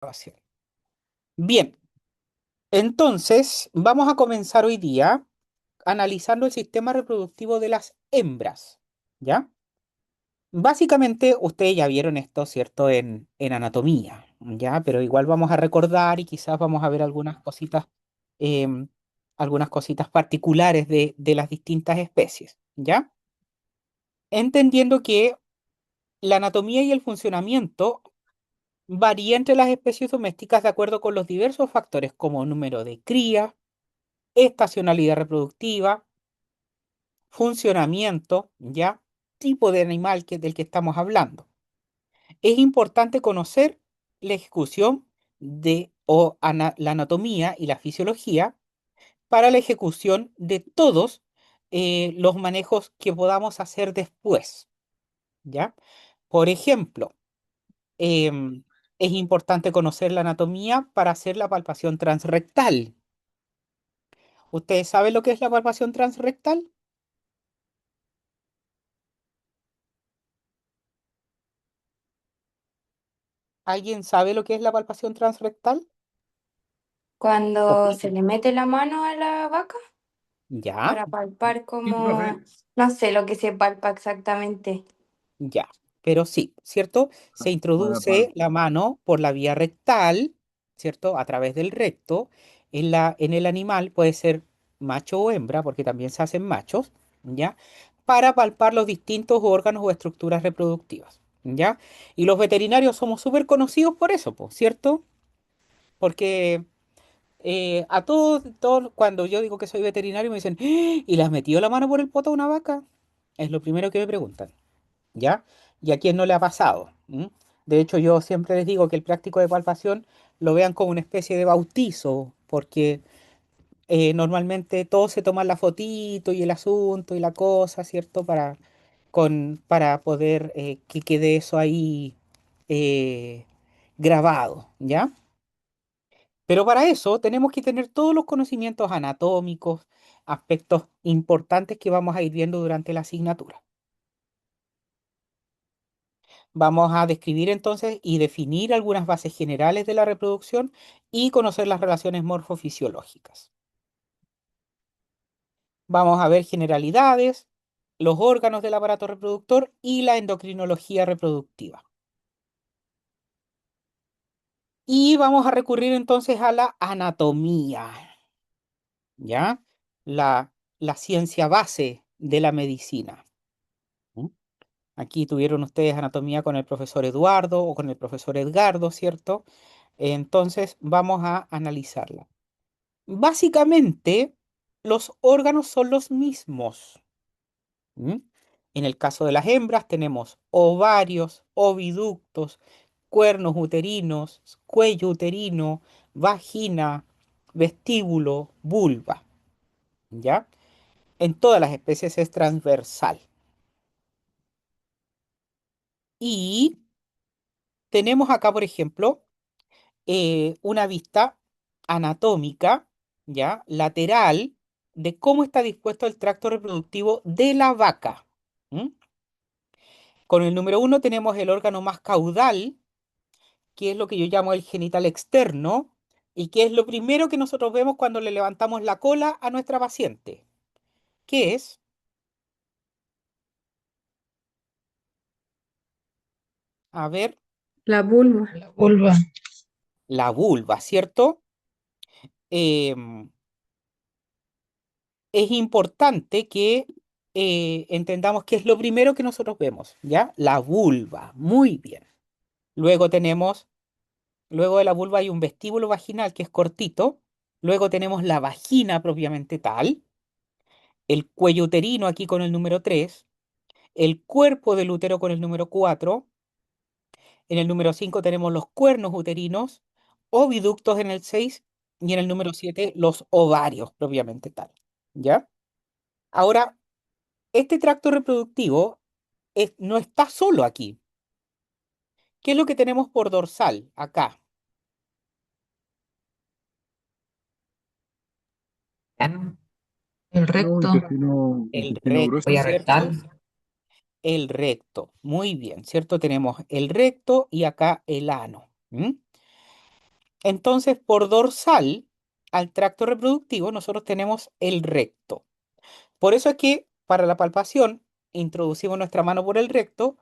Grabación. Bien, entonces vamos a comenzar hoy día analizando el sistema reproductivo de las hembras, ¿ya? Básicamente, ustedes ya vieron esto, ¿cierto? En anatomía, ¿ya? Pero igual vamos a recordar y quizás vamos a ver em, algunas cositas particulares de las distintas especies, ¿ya? Entendiendo que la anatomía y el funcionamiento varía entre las especies domésticas de acuerdo con los diversos factores como número de cría, estacionalidad reproductiva, funcionamiento, ¿ya? Tipo de animal del que estamos hablando. Es importante conocer la ejecución la anatomía y la fisiología para la ejecución de todos los manejos que podamos hacer después, ¿ya? Por ejemplo, em, es importante conocer la anatomía para hacer la palpación transrectal. ¿Ustedes saben lo que es la palpación transrectal? ¿Alguien sabe lo que es la palpación transrectal? Cuando se Opine. le mete la mano a la vaca Ya, para palpar Sí, como, profe. no sé lo que se palpa exactamente. ya. Pero sí, ¿cierto? Se Para, para, introduce la mano por la vía rectal, ¿cierto? A través del recto. En el animal puede ser macho o hembra, porque también se hacen machos, ¿ya? Para palpar los distintos órganos o estructuras reproductivas, ¿ya? Y los veterinarios somos súper conocidos por eso, po, ¿cierto? Porque todos, cuando yo digo que soy veterinario, me dicen, "¡Ah! ¿Y le has metido la mano por el poto a una vaca?" Es lo primero que me preguntan, ¿ya? ¿Y a quién no le ha pasado? ¿Mm? De hecho, yo siempre les digo que el práctico de palpación lo vean como una especie de bautizo, porque normalmente todos se toman la fotito y el asunto y la cosa, ¿cierto? Para poder que quede eso ahí eh, grabado, ¿ya? Pero para eso tenemos que tener todos los conocimientos anatómicos, aspectos importantes que vamos a ir viendo durante la asignatura. Vamos a describir entonces y definir algunas bases generales de la reproducción y conocer las relaciones morfofisiológicas. Vamos a ver generalidades, los órganos del aparato reproductor y la endocrinología reproductiva. Y vamos a recurrir entonces a la anatomía, ¿ya? La ciencia base de la medicina. ¿Mm? Aquí tuvieron ustedes anatomía con el profesor Eduardo o con el profesor Edgardo, ¿cierto? Entonces vamos a analizarla. Básicamente, los órganos son los mismos. ¿Mm? En el caso de las hembras tenemos ovarios, oviductos, cuernos uterinos, cuello uterino, vagina, vestíbulo, vulva, ¿ya? En todas las especies es transversal. Y tenemos acá, por ejemplo, una vista anatómica, ¿ya? Lateral de cómo está dispuesto el tracto reproductivo de la vaca. ¿Mm? Con el número uno tenemos el órgano más caudal, que es lo que yo llamo el genital externo, y que es lo primero que nosotros vemos cuando le levantamos la cola a nuestra paciente, que es, a ver, La vulva. la vulva. la vulva, ¿cierto? Em, es importante que entendamos que es lo primero que nosotros vemos, ¿ya? La vulva, muy bien. Luego tenemos, luego de la vulva hay un vestíbulo vaginal que es cortito, luego tenemos la vagina propiamente tal, el cuello uterino aquí con el número 3, el cuerpo del útero con el número 4, en el número 5 tenemos los cuernos uterinos, oviductos en el 6 y en el número 7 los ovarios propiamente tal, ¿ya? Ahora, este tracto reproductivo no está solo aquí. ¿Qué es lo que tenemos por dorsal acá? Ah, el No, recto. El intestino recto, Huella grueso. ¿cierto? rectal. El recto. Muy bien, ¿cierto? Tenemos el recto y acá el ano. ¿M? Entonces, por dorsal al tracto reproductivo, nosotros tenemos el recto. Por eso es que para la palpación introducimos nuestra mano por el recto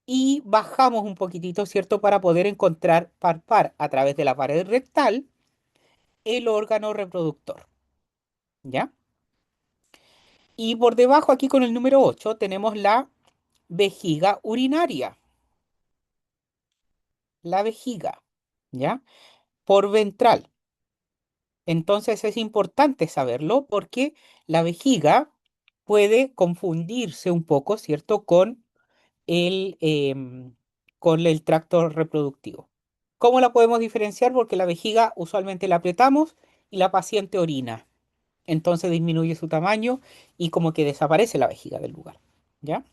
y bajamos un poquitito, ¿cierto? Para poder encontrar, palpar a través de la pared rectal el órgano reproductor, ¿ya? Y por debajo, aquí con el número 8 tenemos la vejiga urinaria, la vejiga, ¿ya? Por ventral. Entonces es importante saberlo porque la vejiga puede confundirse un poco, ¿cierto? El, em, con el tracto reproductivo. ¿Cómo la podemos diferenciar? Porque la vejiga usualmente la apretamos y la paciente orina. Entonces disminuye su tamaño y como que desaparece la vejiga del lugar. ¿Ya?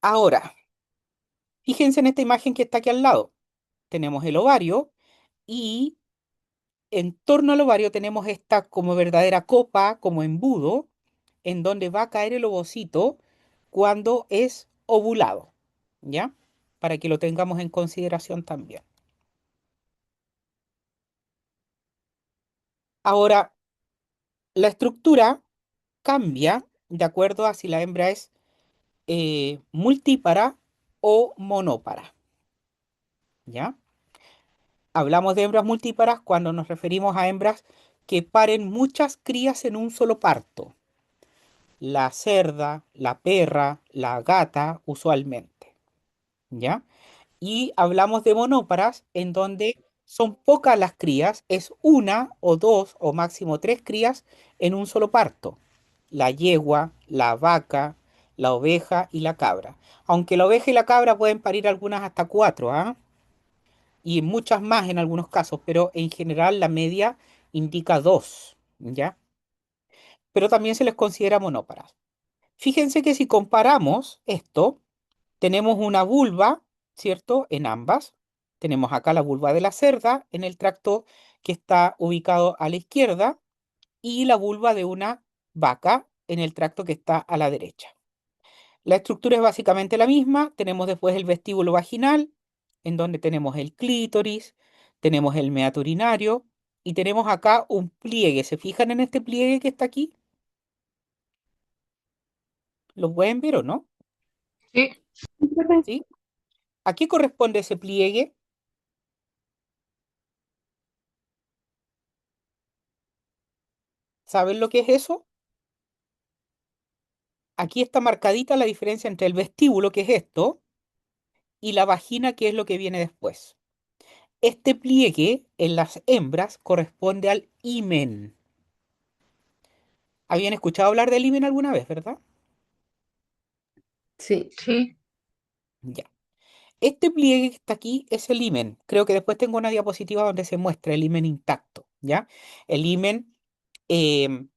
Ahora, fíjense en esta imagen que está aquí al lado. Tenemos el ovario y en torno al ovario tenemos esta como verdadera copa, como embudo, en donde va a caer el ovocito cuando es ovulado, ¿ya? Para que lo tengamos en consideración también. Ahora, la estructura cambia de acuerdo a si la hembra es multípara o monópara, ¿ya? Hablamos de hembras multíparas cuando nos referimos a hembras que paren muchas crías en un solo parto. La cerda, la perra, la gata, usualmente, ¿ya? Y hablamos de monóparas en donde son pocas las crías, es una o dos o máximo tres crías en un solo parto. La yegua, la vaca, la oveja y la cabra. Aunque la oveja y la cabra pueden parir algunas hasta cuatro, ¿ah? Y muchas más en algunos casos, pero en general la media indica dos, ¿ya? Pero también se les considera monóparas. Fíjense que si comparamos esto, tenemos una vulva, ¿cierto? En ambas. Tenemos acá la vulva de la cerda en el tracto que está ubicado a la izquierda y la vulva de una vaca en el tracto que está a la derecha. La estructura es básicamente la misma. Tenemos después el vestíbulo vaginal, en donde tenemos el clítoris, tenemos el meato urinario y tenemos acá un pliegue. ¿Se fijan en este pliegue que está aquí? ¿Lo pueden ver o no? Sí, ¿Sí? ¿A qué corresponde ese pliegue? ¿Saben lo que es eso? Aquí está marcadita la diferencia entre el vestíbulo, que es esto, y la vagina, que es lo que viene después. Este pliegue en las hembras corresponde al himen. ¿Habían escuchado hablar del himen alguna vez, verdad? Sí. sí. Ya. Este pliegue que está aquí es el himen. Creo que después tengo una diapositiva donde se muestra el himen intacto, ¿ya? El himen em,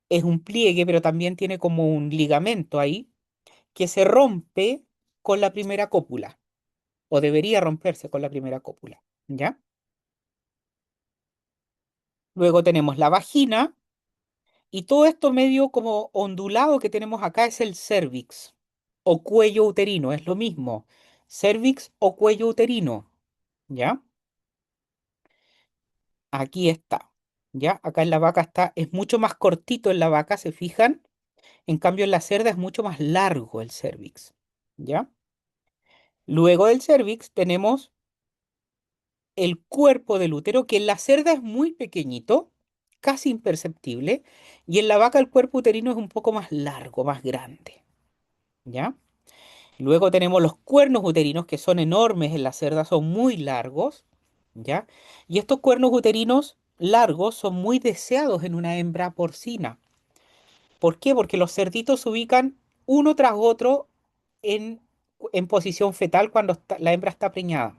es un pliegue, pero también tiene como un ligamento ahí que se rompe con la primera cópula, o debería romperse con la primera cópula, ¿ya? Luego tenemos la vagina y todo esto medio como ondulado que tenemos acá es el cérvix o cuello uterino, es lo mismo. Cérvix o cuello uterino, ¿ya? Aquí está, ¿ya? Acá en la vaca está, es mucho más cortito en la vaca, ¿se fijan? En cambio en la cerda es mucho más largo el cérvix, ¿ya? Luego del cérvix tenemos el cuerpo del útero, que en la cerda es muy pequeñito, casi imperceptible, y en la vaca el cuerpo uterino es un poco más largo, más grande, ¿ya? Luego tenemos los cuernos uterinos, que son enormes en la cerda, son muy largos, ¿ya? Y estos cuernos uterinos largos son muy deseados en una hembra porcina. ¿Por qué? Porque los cerditos se ubican uno tras otro en, en posición fetal cuando la hembra está preñada.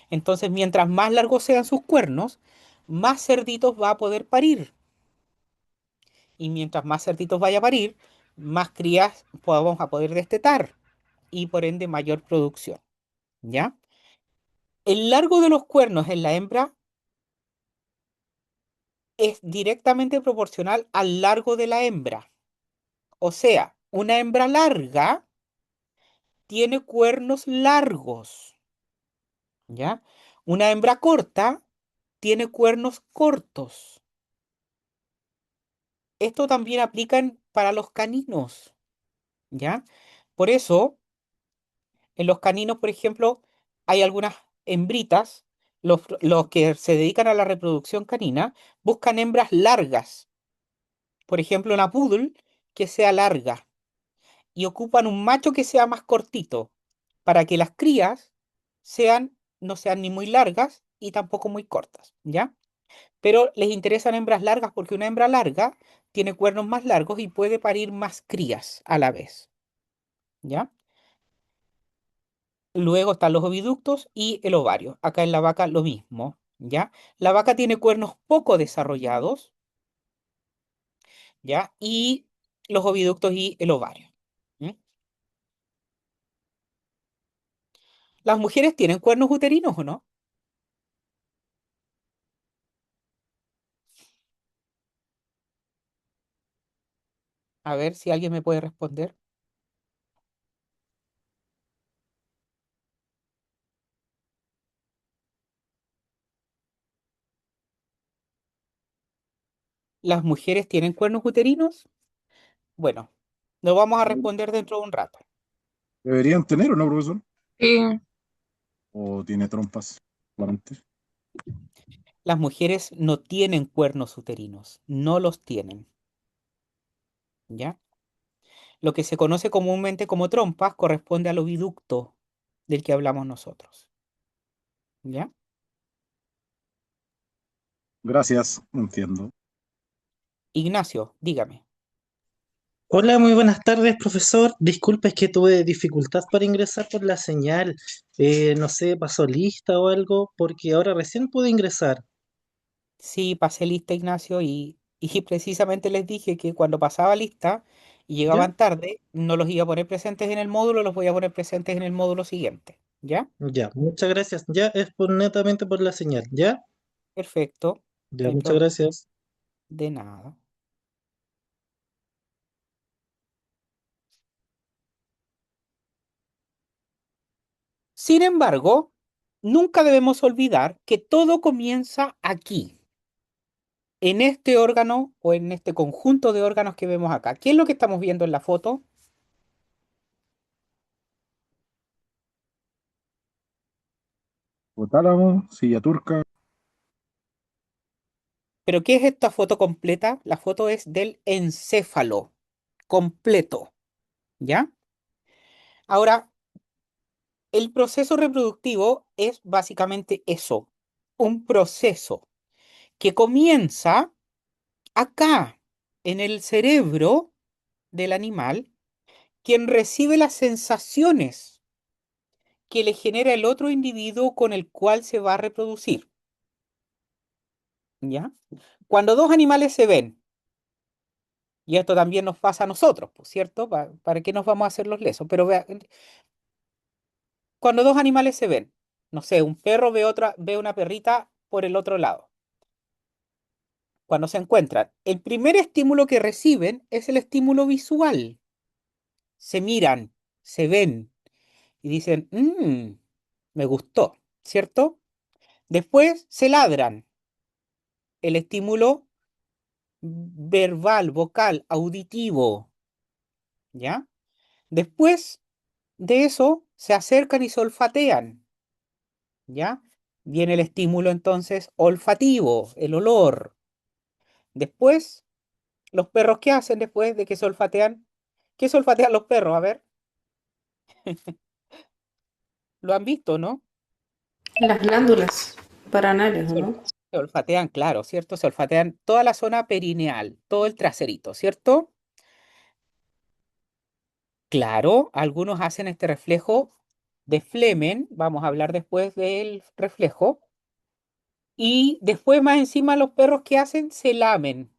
Entonces, mientras más largos sean sus cuernos, más cerditos va a poder parir. Y mientras más cerditos vaya a parir, más crías vamos a poder destetar y por ende mayor producción. ¿Ya? El largo de los cuernos en la hembra es directamente proporcional al largo de la hembra. O sea, una hembra larga tiene cuernos largos, ¿ya? Una hembra corta tiene cuernos cortos. Esto también aplica para los caninos, ¿ya? Por eso, en los caninos, por ejemplo, hay algunas hembritas, los que se dedican a la reproducción canina, buscan hembras largas. Por ejemplo, una poodle que sea larga y ocupan un macho que sea más cortito para que las crías no sean ni muy largas y tampoco muy cortas, ¿ya? Pero les interesan hembras largas porque una hembra larga tiene cuernos más largos y puede parir más crías a la vez, ¿ya? Luego están los oviductos y el ovario. Acá en la vaca lo mismo, ¿ya? La vaca tiene cuernos poco desarrollados, ¿ya? Y los oviductos y el ovario. ¿M? ¿Las mujeres tienen cuernos uterinos o no? A ver si alguien me puede responder. ¿Las mujeres tienen cuernos uterinos? Bueno, lo vamos a responder dentro de un rato. ¿Deberían tener o no, profesor? Sí. ¿O tiene trompas? Claramente. Las mujeres no tienen cuernos uterinos, no los tienen, ¿ya? Lo que se conoce comúnmente como trompas corresponde al oviducto del que hablamos nosotros, ¿ya? Gracias, entiendo. Ignacio, dígame. Hola, muy buenas tardes, profesor. Disculpe, es que tuve dificultad para ingresar por la señal. No sé, pasó lista o algo, porque ahora recién pude ingresar. Sí, pasé lista, Ignacio, y precisamente les dije que cuando pasaba lista y ¿Ya? llegaban tarde, no los iba a poner presentes en el módulo, los voy a poner presentes en el módulo siguiente, ¿ya? Ya, muchas gracias. Ya es netamente por la señal. ¿Ya? Perfecto, no Ya, hay muchas problema gracias. de nada. Sin embargo, nunca debemos olvidar que todo comienza aquí, en este órgano o en este conjunto de órganos que vemos acá. ¿Qué es lo que estamos viendo en la foto? Hipotálamo, silla turca, ¿Pero qué es esta foto completa? La foto es del encéfalo completo, ¿ya? Ahora, el proceso reproductivo es básicamente eso, un proceso que comienza acá, en el cerebro del animal, quien recibe las sensaciones que le genera el otro individuo con el cual se va a reproducir, ¿ya? Cuando dos animales se ven, y esto también nos pasa a nosotros, pues, ¿cierto? ¿Para qué nos vamos a hacer los lesos? Pero vea, cuando dos animales se ven, no sé, un perro ve una perrita por el otro lado. Cuando se encuentran, el primer estímulo que reciben es el estímulo visual. Se miran, se ven y dicen, me gustó, ¿cierto? Después se ladran, el estímulo verbal, vocal, auditivo, ¿ya? Después de eso se acercan y se olfatean, ¿ya? Viene el estímulo entonces olfativo, el olor. Después, los perros, ¿qué hacen después de que se olfatean? ¿Qué se olfatean los perros? A ver, lo han visto, ¿no? Las glándulas paranales, ¿o no? Se olfatean, claro, ¿cierto? Se olfatean toda la zona perineal, todo el traserito, ¿cierto? Claro, algunos hacen este reflejo de Flemen, vamos a hablar después del reflejo, y después más encima los perros que hacen se lamen,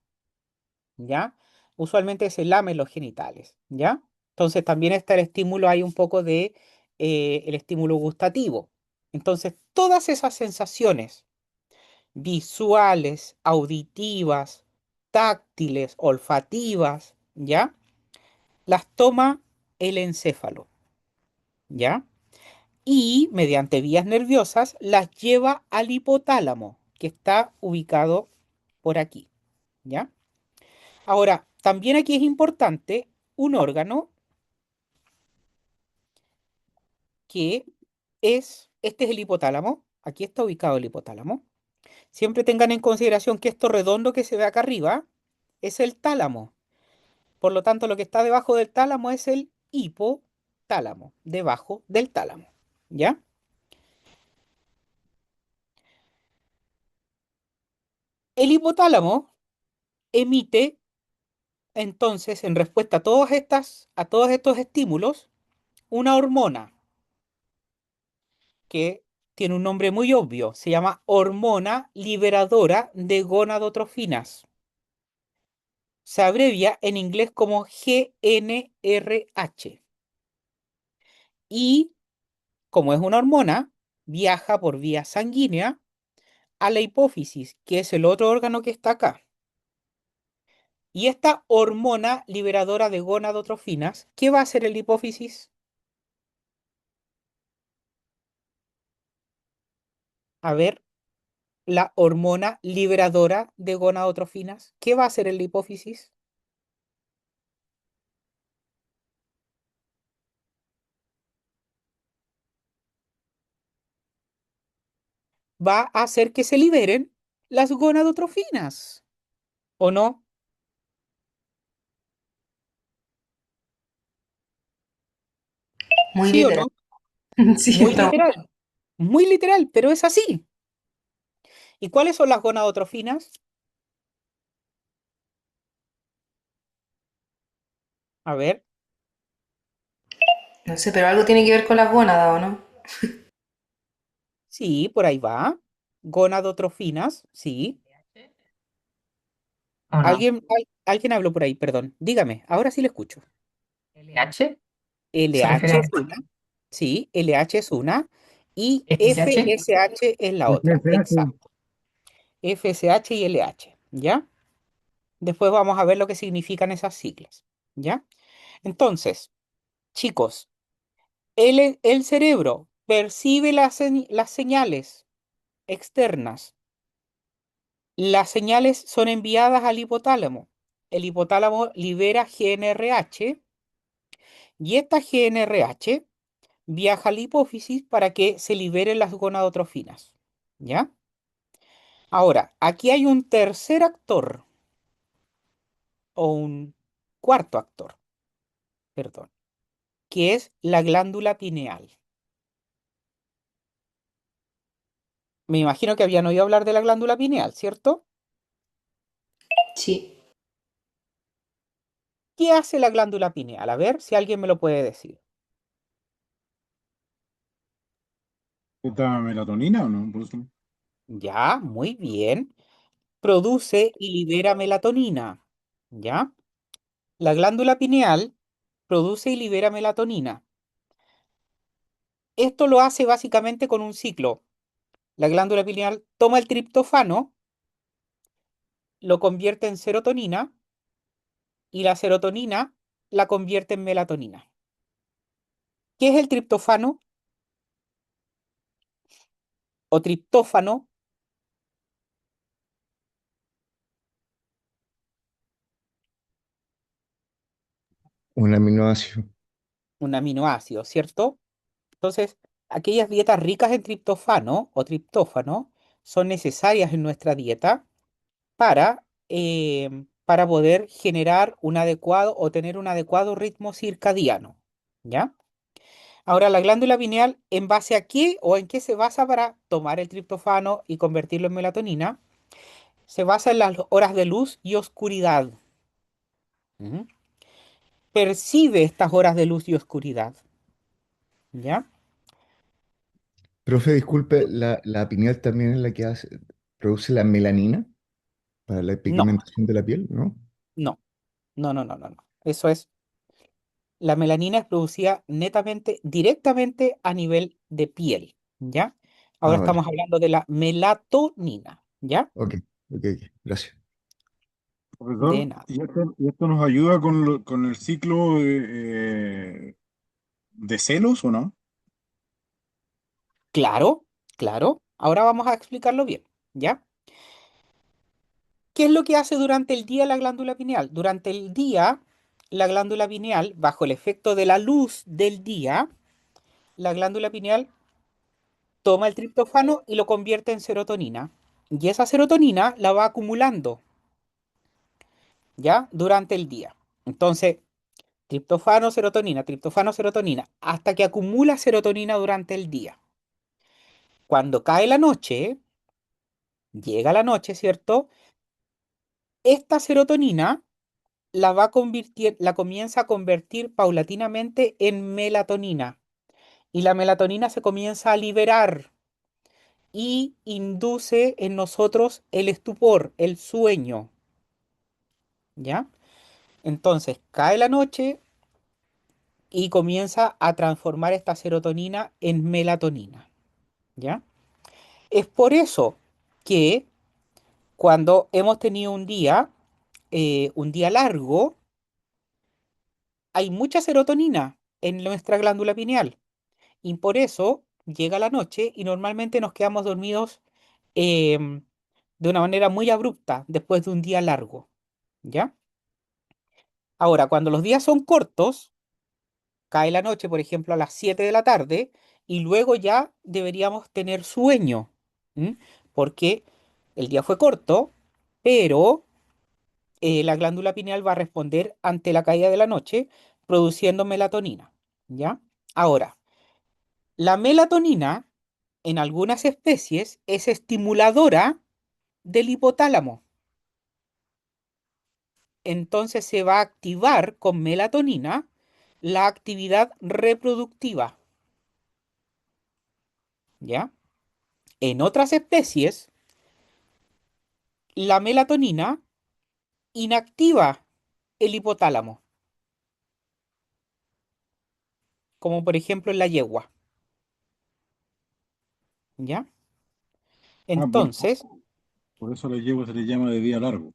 ¿ya? Usualmente se lamen los genitales, ¿ya? Entonces también está el estímulo, hay un poco de el estímulo gustativo. Entonces, todas esas sensaciones visuales, auditivas, táctiles, olfativas, ¿ya? Las toma el encéfalo, ¿ya? Y mediante vías nerviosas las lleva al hipotálamo, que está ubicado por aquí, ¿ya? Ahora, también aquí es importante un órgano que este es el hipotálamo, aquí está ubicado el hipotálamo. Siempre tengan en consideración que esto redondo que se ve acá arriba es el tálamo. Por lo tanto, lo que está debajo del tálamo es el hipotálamo, debajo del tálamo, ¿ya? El hipotálamo emite entonces, en respuesta a todos estos estímulos, una hormona que tiene un nombre muy obvio, se llama hormona liberadora de gonadotrofinas. Se abrevia en inglés como GnRH. Y como es una hormona, viaja por vía sanguínea a la hipófisis, que es el otro órgano que está acá. Y esta hormona liberadora de gonadotrofinas, ¿qué va a hacer el hipófisis? A ver, la hormona liberadora de gonadotrofinas, ¿qué va a hacer el hipófisis? Va a hacer que se liberen las gonadotrofinas, ¿o no? Muy ¿Sí o literal. no? Sí, estamos. Muy literal, pero es así. ¿Y cuáles son las gonadotrofinas? A ver, No sé, pero algo tiene que ver con las gónadas, ¿o no? sí, por ahí va. Gonadotrofinas, sí. ¿O no? Alguien habló por ahí, perdón. Dígame, ahora sí le escucho. LH se refiere LH a es una, sí, LH es una, y FSH. FSH es la otra, exacto. FSH y LH, ¿ya? Después vamos a ver lo que significan esas siglas, ¿ya? Entonces, chicos, el cerebro percibe las señales externas. Las señales son enviadas al hipotálamo. El hipotálamo libera GnRH y esta GnRH viaja a la hipófisis para que se liberen las gonadotrofinas. ¿Ya? Ahora, aquí hay un tercer actor o un cuarto actor, perdón, que es la glándula pineal. Me imagino que habían oído hablar de la glándula pineal, ¿cierto? Sí. ¿Qué hace la glándula pineal? A ver si alguien me lo puede decir. ¿Esta melatonina o no? Por eso. Ya, muy bien. Produce y libera melatonina. ¿Ya? La glándula pineal produce y libera melatonina. Esto lo hace básicamente con un ciclo. La glándula pineal toma el triptofano, lo convierte en serotonina y la serotonina la convierte en melatonina. ¿Qué es el triptofano o triptófano? Un aminoácido. Un aminoácido, ¿cierto? Entonces, aquellas dietas ricas en triptofano o triptófano son necesarias en nuestra dieta para poder generar un adecuado o tener un adecuado ritmo circadiano. ¿Ya? Ahora, la glándula pineal, ¿en base a qué o en qué se basa para tomar el triptofano y convertirlo en melatonina? Se basa en las horas de luz y oscuridad. ¿Mm? Percibe estas horas de luz y oscuridad. ¿Ya? Profe, disculpe, la pineal también es la que produce la melanina para la No, pigmentación de la piel, ¿no? no, no. Eso es, la melanina es producida netamente, directamente a nivel de piel. ¿Ya? Ahora Ah, vale. estamos hablando de la melatonina. ¿Ya? Ok, ok, gracias. De Profesor, nada. ¿y esto nos ayuda con el ciclo de celos o no? Claro, claro. Ahora vamos a explicarlo bien, ¿ya? ¿Qué es lo que hace durante el día la glándula pineal? Durante el día, la glándula pineal, bajo el efecto de la luz del día, la glándula pineal toma el triptófano y lo convierte en serotonina. Y esa serotonina la va acumulando, ¿ya? Durante el día. Entonces, triptófano, serotonina, hasta que acumula serotonina durante el día. Cuando cae la noche, llega la noche, ¿cierto? Esta serotonina la comienza a convertir paulatinamente en melatonina. Y la melatonina se comienza a liberar y induce en nosotros el estupor, el sueño, ¿ya? Entonces cae la noche y comienza a transformar esta serotonina en melatonina, ¿ya? Es por eso que cuando hemos tenido un día largo, hay mucha serotonina en nuestra glándula pineal. Y por eso llega la noche y normalmente nos quedamos dormidos em, de una manera muy abrupta después de un día largo, ¿ya? Ahora, cuando los días son cortos, cae la noche, por ejemplo, a las 7 de la tarde, y luego ya deberíamos tener sueño, ¿m? Porque el día fue corto, pero la glándula pineal va a responder ante la caída de la noche produciendo melatonina, ¿ya? Ahora, la melatonina en algunas especies es estimuladora del hipotálamo. Entonces se va a activar con melatonina la actividad reproductiva, ¿ya? En otras especies, la melatonina inactiva el hipotálamo, como por ejemplo en la yegua, ¿ya? Ah, por, Entonces, por eso les llevo, se les llama de día largo.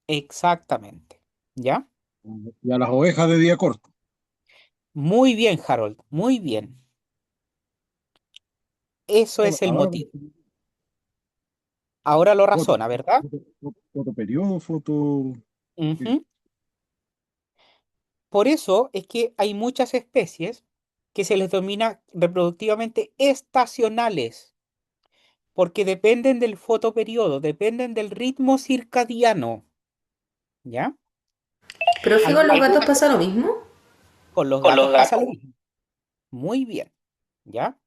exactamente, ¿ya? Y a las ovejas de día corto. Muy bien, Harold, muy bien. Eso Ahora, es el ahora, motivo. Ahora lo foto, razona, ¿verdad? foto periodo, foto. Ujú. Por eso es que hay muchas especies que se les denomina reproductivamente estacionales, porque dependen del fotoperiodo, dependen del ritmo circadiano, ¿ya? Profe, con los gatos Algunas pasa lo mismo. con los gatos pasa lo mismo. Muy bien, ¿ya?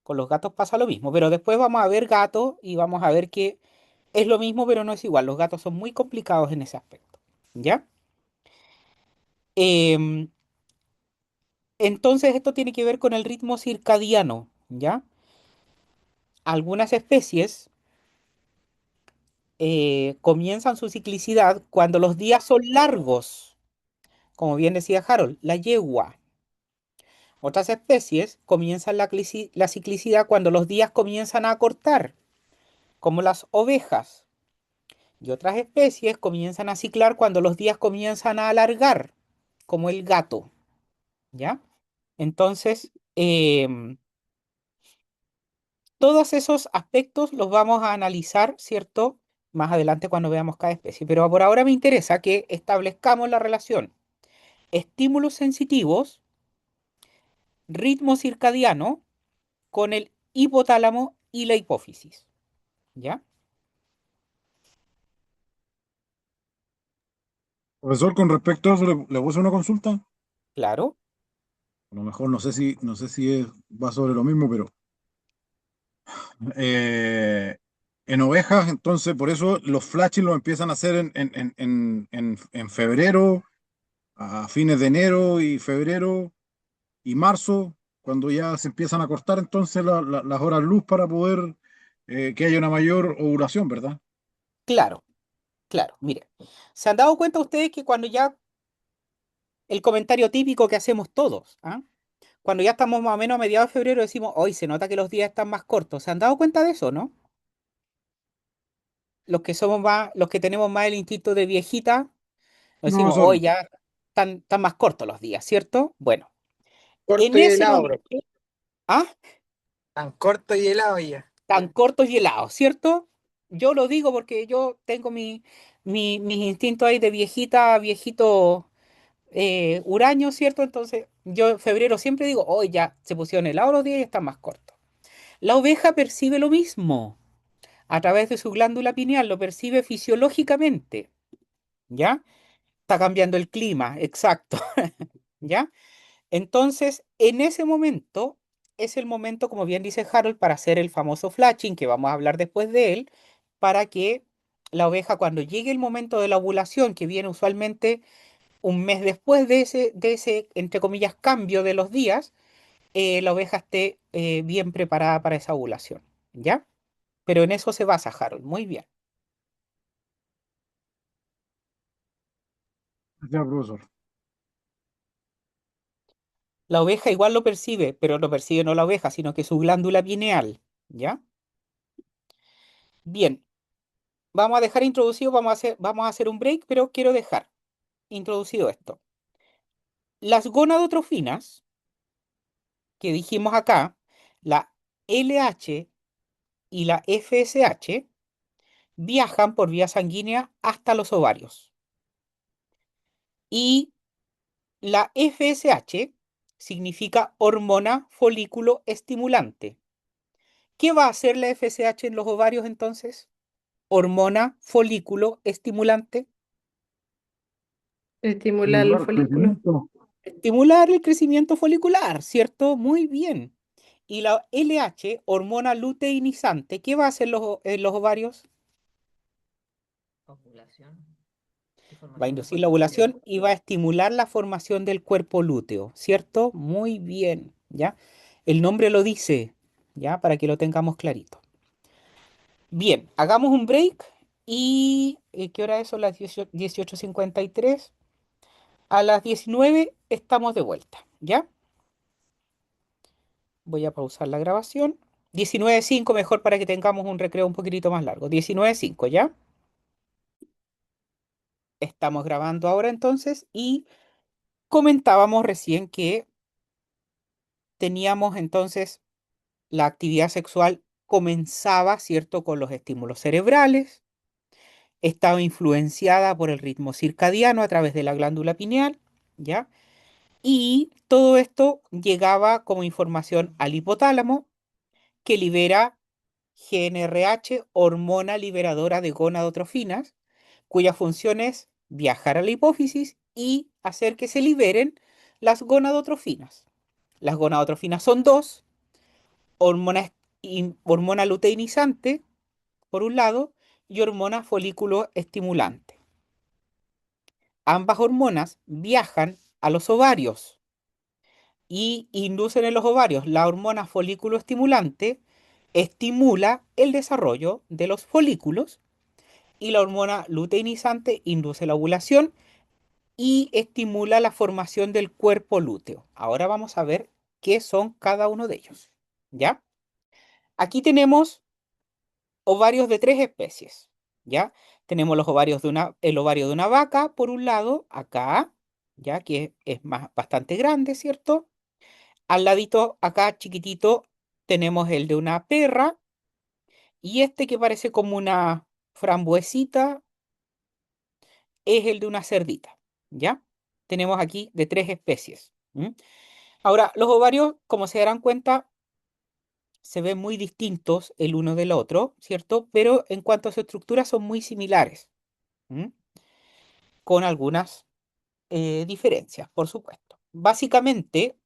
Con los gatos pasa lo mismo, pero después vamos a ver gatos y vamos a ver que es lo mismo, pero no es igual. Los gatos son muy complicados en ese aspecto, ¿ya? Em, entonces esto tiene que ver con el ritmo circadiano, ¿ya? Algunas especies comienzan su ciclicidad cuando los días son largos, como bien decía Harold, la yegua. Otras especies comienzan la ciclicidad cuando los días comienzan a acortar, como las ovejas. Y otras especies comienzan a ciclar cuando los días comienzan a alargar, como el gato, ¿ya? Entonces, todos esos aspectos los vamos a analizar, ¿cierto? Más adelante cuando veamos cada especie. Pero por ahora me interesa que establezcamos la relación estímulos sensitivos, ritmo circadiano con el hipotálamo y la hipófisis. ¿Ya? Profesor, con respecto a eso, le voy a hacer una consulta. Claro, A lo mejor va sobre lo mismo, pero eh, en ovejas, entonces, por eso los flashes los empiezan a hacer en febrero, a fines de enero y febrero y marzo, cuando ya se empiezan a cortar entonces las horas luz para poder que haya una mayor ovulación, ¿verdad? claro, claro. Mire, ¿se han dado cuenta ustedes que cuando ya el comentario típico que hacemos todos, ¿ah? Cuando ya estamos más o menos a mediados de febrero decimos, hoy se nota que los días están más cortos. ¿Se han dado cuenta de eso, no? Los que somos más, los que tenemos más el instinto de viejita, No, decimos, hoy nosotros. ya están más cortos los días, ¿cierto? Bueno, Corto en y ese helado, bro. momento, ¿ah? Tan corto y helado ya. Tan cortos y helados, ¿cierto? Yo lo digo porque yo tengo mis instintos ahí de viejita, viejito huraño, ¿cierto? Entonces, yo en febrero siempre digo, hoy ya se pusieron helados los días y están más cortos. La oveja percibe lo mismo a través de su glándula pineal, lo percibe fisiológicamente, ¿ya? Está cambiando el clima, exacto, ¿ya? Entonces, en ese momento, es el momento, como bien dice Harold, para hacer el famoso flashing, que vamos a hablar después de él, para que la oveja, cuando llegue el momento de la ovulación, que viene usualmente un mes después de ese, entre comillas, cambio de los días, la oveja esté bien preparada para esa ovulación, ¿ya? Pero en eso se basa Harold, muy bien. Ya, profesor. La oveja igual lo percibe, pero lo percibe no la oveja, sino que su glándula pineal, ¿ya? Bien, vamos a dejar introducido, vamos a hacer un break, pero quiero dejar introducido esto. Las gonadotrofinas que dijimos acá, la LH y la FSH, viajan por vía sanguínea hasta los ovarios. Y la FSH significa hormona folículo estimulante. ¿Qué va a hacer la FSH en los ovarios entonces? Hormona folículo estimulante. Estimular los Estimular el folículos. crecimiento. Estimular el crecimiento folicular, ¿cierto? Muy bien. Y la LH, hormona luteinizante, ¿qué va a hacer en los ovarios? Ovulación y Va a formación del inducir la cuerpo lúteo. ovulación y va a estimular la formación del cuerpo lúteo, ¿cierto? Muy bien, ¿ya? El nombre lo dice, ¿ya? Para que lo tengamos clarito. Bien, hagamos un break y ¿qué hora es? Son las 18:53. A las 19 estamos de vuelta, ¿ya? Voy a pausar la grabación. 19:05 mejor para que tengamos un recreo un poquitito más largo. 19:05, ¿ya? Estamos grabando ahora entonces y comentábamos recién que teníamos entonces la actividad sexual comenzaba, ¿cierto? Con los estímulos cerebrales, estaba influenciada por el ritmo circadiano a través de la glándula pineal, ¿ya? Y todo esto llegaba como información al hipotálamo, que libera GnRH, hormona liberadora de gonadotrofinas, cuya función es viajar a la hipófisis y hacer que se liberen las gonadotrofinas. Las gonadotrofinas son dos, hormona, hormona luteinizante, por un lado, y hormona folículo estimulante. Ambas hormonas viajan a los ovarios y inducen en los ovarios la hormona folículo estimulante, estimula el desarrollo de los folículos y la hormona luteinizante induce la ovulación y estimula la formación del cuerpo lúteo. Ahora vamos a ver qué son cada uno de ellos. ¿Ya? Aquí tenemos ovarios de tres especies. ¿Ya? Tenemos el ovario de una vaca, por un lado, acá, ya que es bastante grande, ¿cierto? Al ladito, acá chiquitito, tenemos el de una perra y este que parece como una frambuesita es el de una cerdita, ¿ya? Tenemos aquí de tres especies. ¿M? Ahora, los ovarios, como se darán cuenta, se ven muy distintos el uno del otro, ¿cierto? Pero en cuanto a su estructura son muy similares, ¿m? Con algunas diferencias, por supuesto. Básicamente,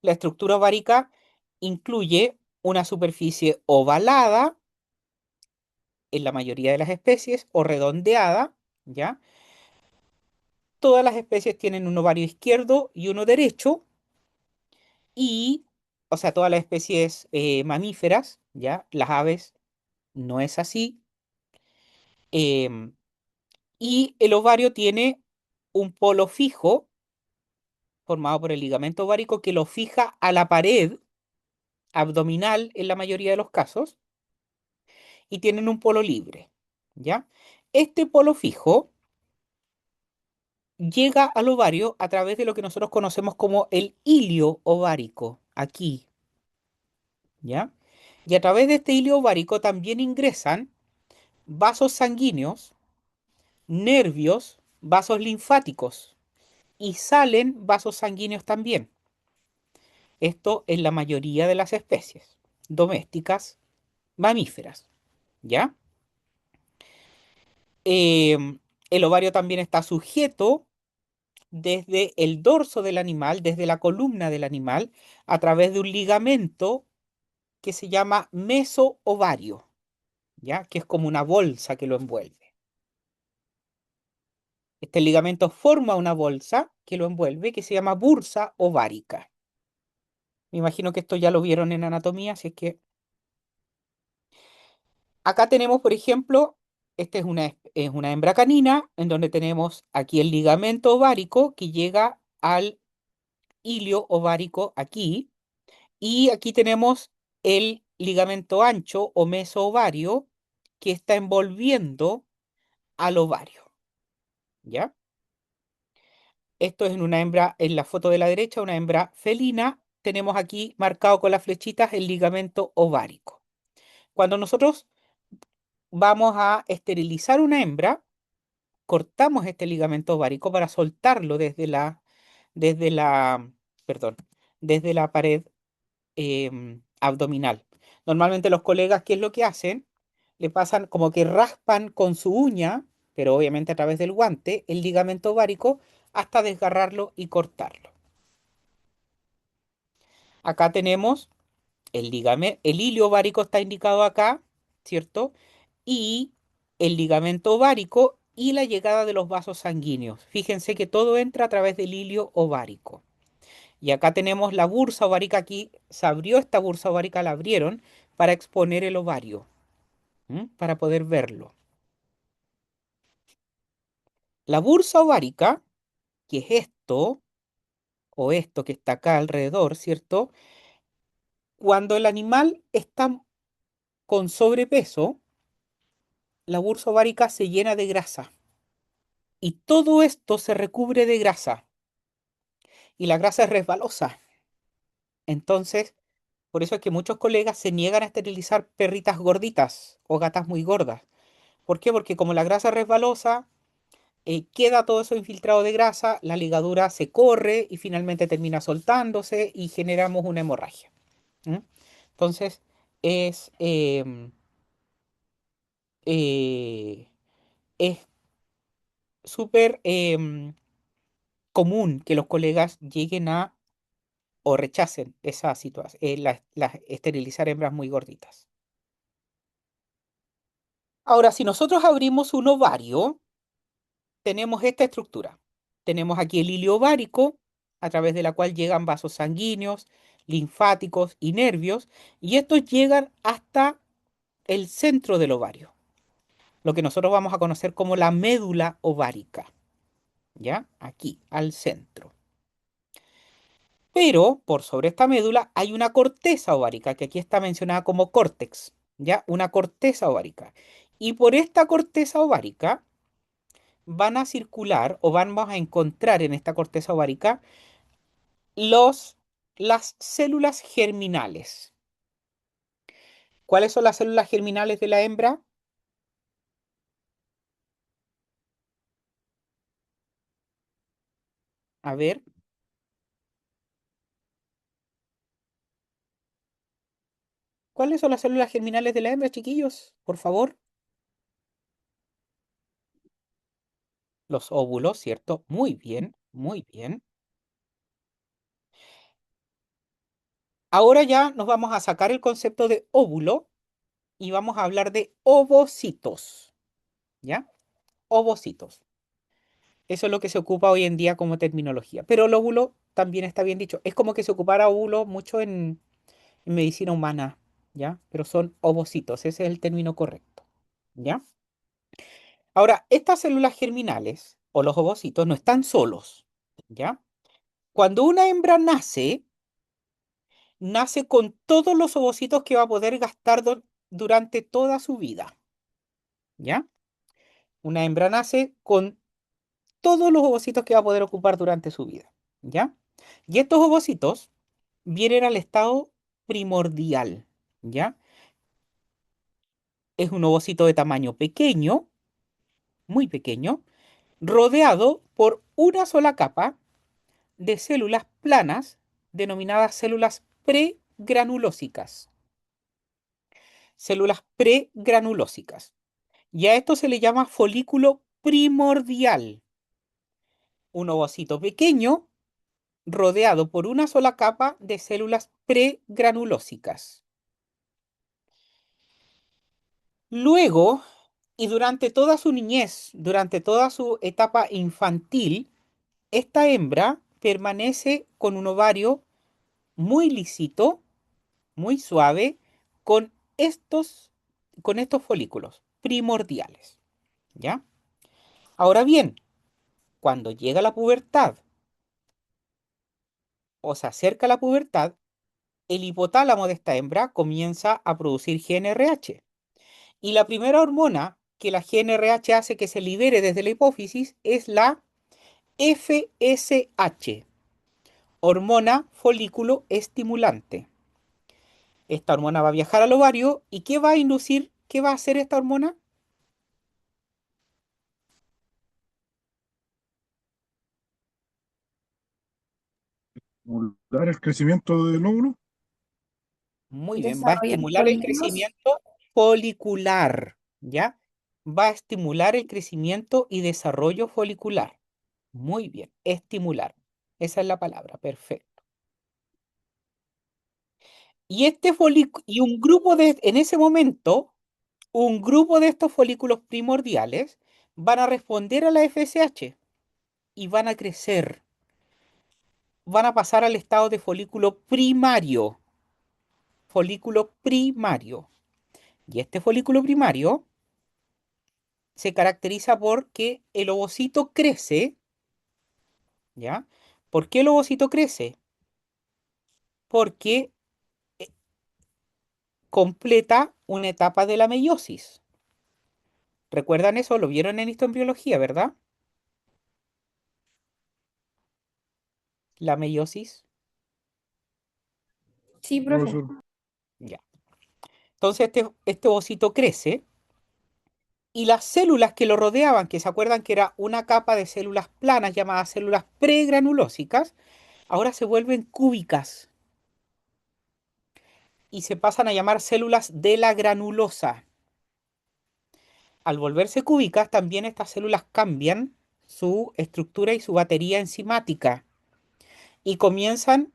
la estructura ovárica incluye una superficie ovalada en la mayoría de las especies o redondeada, ¿ya? Todas las especies tienen un ovario izquierdo y uno derecho y, o sea, todas las especies mamíferas, ¿ya? Las aves no es así. em, y el ovario tiene un polo fijo formado por el ligamento ovárico que lo fija a la pared abdominal en la mayoría de los casos y tienen un polo libre, ¿ya? Este polo fijo llega al ovario a través de lo que nosotros conocemos como el hilio ovárico, aquí, ¿ya? Y a través de este hilo ovárico también ingresan vasos sanguíneos, nervios, vasos linfáticos y salen vasos sanguíneos también. Esto en la mayoría de las especies domésticas mamíferas, ¿ya? El ovario también está sujeto desde el dorso del animal, desde la columna del animal, a través de un ligamento que se llama mesoovario, ¿ya? Que es como una bolsa que lo envuelve. Este ligamento forma una bolsa que lo envuelve, que se llama bursa ovárica. Me imagino que esto ya lo vieron en anatomía, así es que acá tenemos, por ejemplo, esta es una hembra canina, en donde tenemos aquí el ligamento ovárico que llega al hilio ovárico aquí, y aquí tenemos el ligamento ancho o mesoovario que está envolviendo al ovario, ¿ya? Esto es en una hembra, en la foto de la derecha, una hembra felina. Tenemos aquí marcado con las flechitas el ligamento ovárico. Cuando nosotros vamos a esterilizar una hembra, cortamos este ligamento ovárico para soltarlo desde la, perdón, desde la pared abdominal. Normalmente los colegas, ¿qué es lo que hacen? Le pasan como que raspan con su uña, pero obviamente a través del guante, el ligamento ovárico hasta desgarrarlo y cortarlo. Acá tenemos el hilio ovárico está indicado acá, ¿cierto? Y el ligamento ovárico y la llegada de los vasos sanguíneos. Fíjense que todo entra a través del hilio ovárico. Y acá tenemos la bursa ovárica, aquí se abrió esta bursa ovárica, la abrieron para exponer el ovario, para poder verlo. La bursa ovárica, que es esto, o esto que está acá alrededor, ¿cierto? Cuando el animal está con sobrepeso, la bursa ovárica se llena de grasa y todo esto se recubre de grasa y la grasa es resbalosa. Entonces, por eso es que muchos colegas se niegan a esterilizar perritas gorditas o gatas muy gordas. ¿Por qué? Porque como la grasa es resbalosa, queda todo eso infiltrado de grasa, la ligadura se corre y finalmente termina soltándose y generamos una hemorragia. ¿Mm? Entonces, es, eh, es súper común que los colegas lleguen a o rechacen esa situación, esterilizar hembras muy gorditas. Ahora, si nosotros abrimos un ovario, tenemos esta estructura. Tenemos aquí el hilio ovárico, a través de la cual llegan vasos sanguíneos, linfáticos y nervios, y estos llegan hasta el centro del ovario, lo que nosotros vamos a conocer como la médula ovárica, ¿ya? Aquí, al centro. Pero por sobre esta médula hay una corteza ovárica, que aquí está mencionada como córtex, ¿ya? Una corteza ovárica. Y por esta corteza ovárica van a circular o vamos a encontrar en esta corteza ovárica los, las células germinales. ¿Cuáles son las células germinales de la hembra? A ver, ¿cuáles son las células germinales de la hembra, chiquillos? Por favor. Los óvulos, ¿cierto? Muy bien, muy bien. Ahora ya nos vamos a sacar el concepto de óvulo y vamos a hablar de ovocitos, ¿ya? Ovocitos. Eso es lo que se ocupa hoy en día como terminología. Pero el óvulo también está bien dicho. Es como que se ocupara óvulo mucho en medicina humana, ¿ya? Pero son ovocitos, ese es el término correcto, ¿ya? Ahora, estas células germinales o los ovocitos no están solos, ¿ya? Cuando una hembra nace, nace con todos los ovocitos que va a poder gastar durante toda su vida, ¿ya? Una hembra nace con todos los ovocitos que va a poder ocupar durante su vida, ¿ya? Y estos ovocitos vienen al estado primordial, ¿ya? Es un ovocito de tamaño pequeño, muy pequeño, rodeado por una sola capa de células planas denominadas células pregranulósicas. Células pregranulósicas. Y a esto se le llama folículo primordial. Un ovocito pequeño rodeado por una sola capa de células pregranulósicas. Luego, y durante toda su niñez, durante toda su etapa infantil, esta hembra permanece con un ovario muy lisito, muy suave, con estos, con estos folículos primordiales, ¿ya? Ahora bien, cuando llega la pubertad o se acerca la pubertad, el hipotálamo de esta hembra comienza a producir GnRH. Y la primera hormona que la GnRH hace que se libere desde la hipófisis es la FSH, hormona folículo estimulante. Esta hormona va a viajar al ovario y ¿qué va a inducir? ¿Qué va a hacer esta hormona? Estimular el crecimiento del óvulo. Muy bien, va a Desarrollar estimular el polímeros. crecimiento folicular, ¿ya? Va a estimular el crecimiento y desarrollo folicular. Muy bien, estimular. Esa es la palabra, perfecto. Y este folículo, y un grupo en ese momento, un grupo de estos folículos primordiales van a responder a la FSH y van a crecer, van a pasar al estado de folículo primario. Folículo primario. Y este folículo primario se caracteriza porque el ovocito crece, ¿ya? ¿Por qué el ovocito crece? Porque completa una etapa de la meiosis. ¿Recuerdan eso? Lo vieron en histoembriología, ¿verdad? La meiosis. Sí, profe. Profesor. Ya. Entonces este ovocito crece y las células que lo rodeaban, que se acuerdan que era una capa de células planas llamadas células pregranulósicas, ahora se vuelven cúbicas y se pasan a llamar células de la granulosa. Al volverse cúbicas, también estas células cambian su estructura y su batería enzimática y comienzan,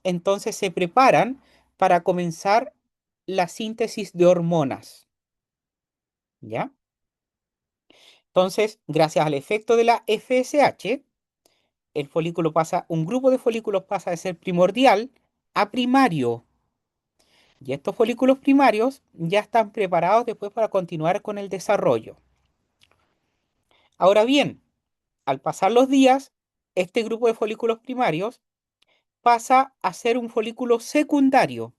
entonces se preparan para comenzar la síntesis de hormonas, ¿ya? Entonces, gracias al efecto de la FSH, el folículo pasa, un grupo de folículos pasa de ser primordial a primario. Y estos folículos primarios ya están preparados después para continuar con el desarrollo. Ahora bien, al pasar los días, este grupo de folículos primarios pasa a ser un folículo secundario.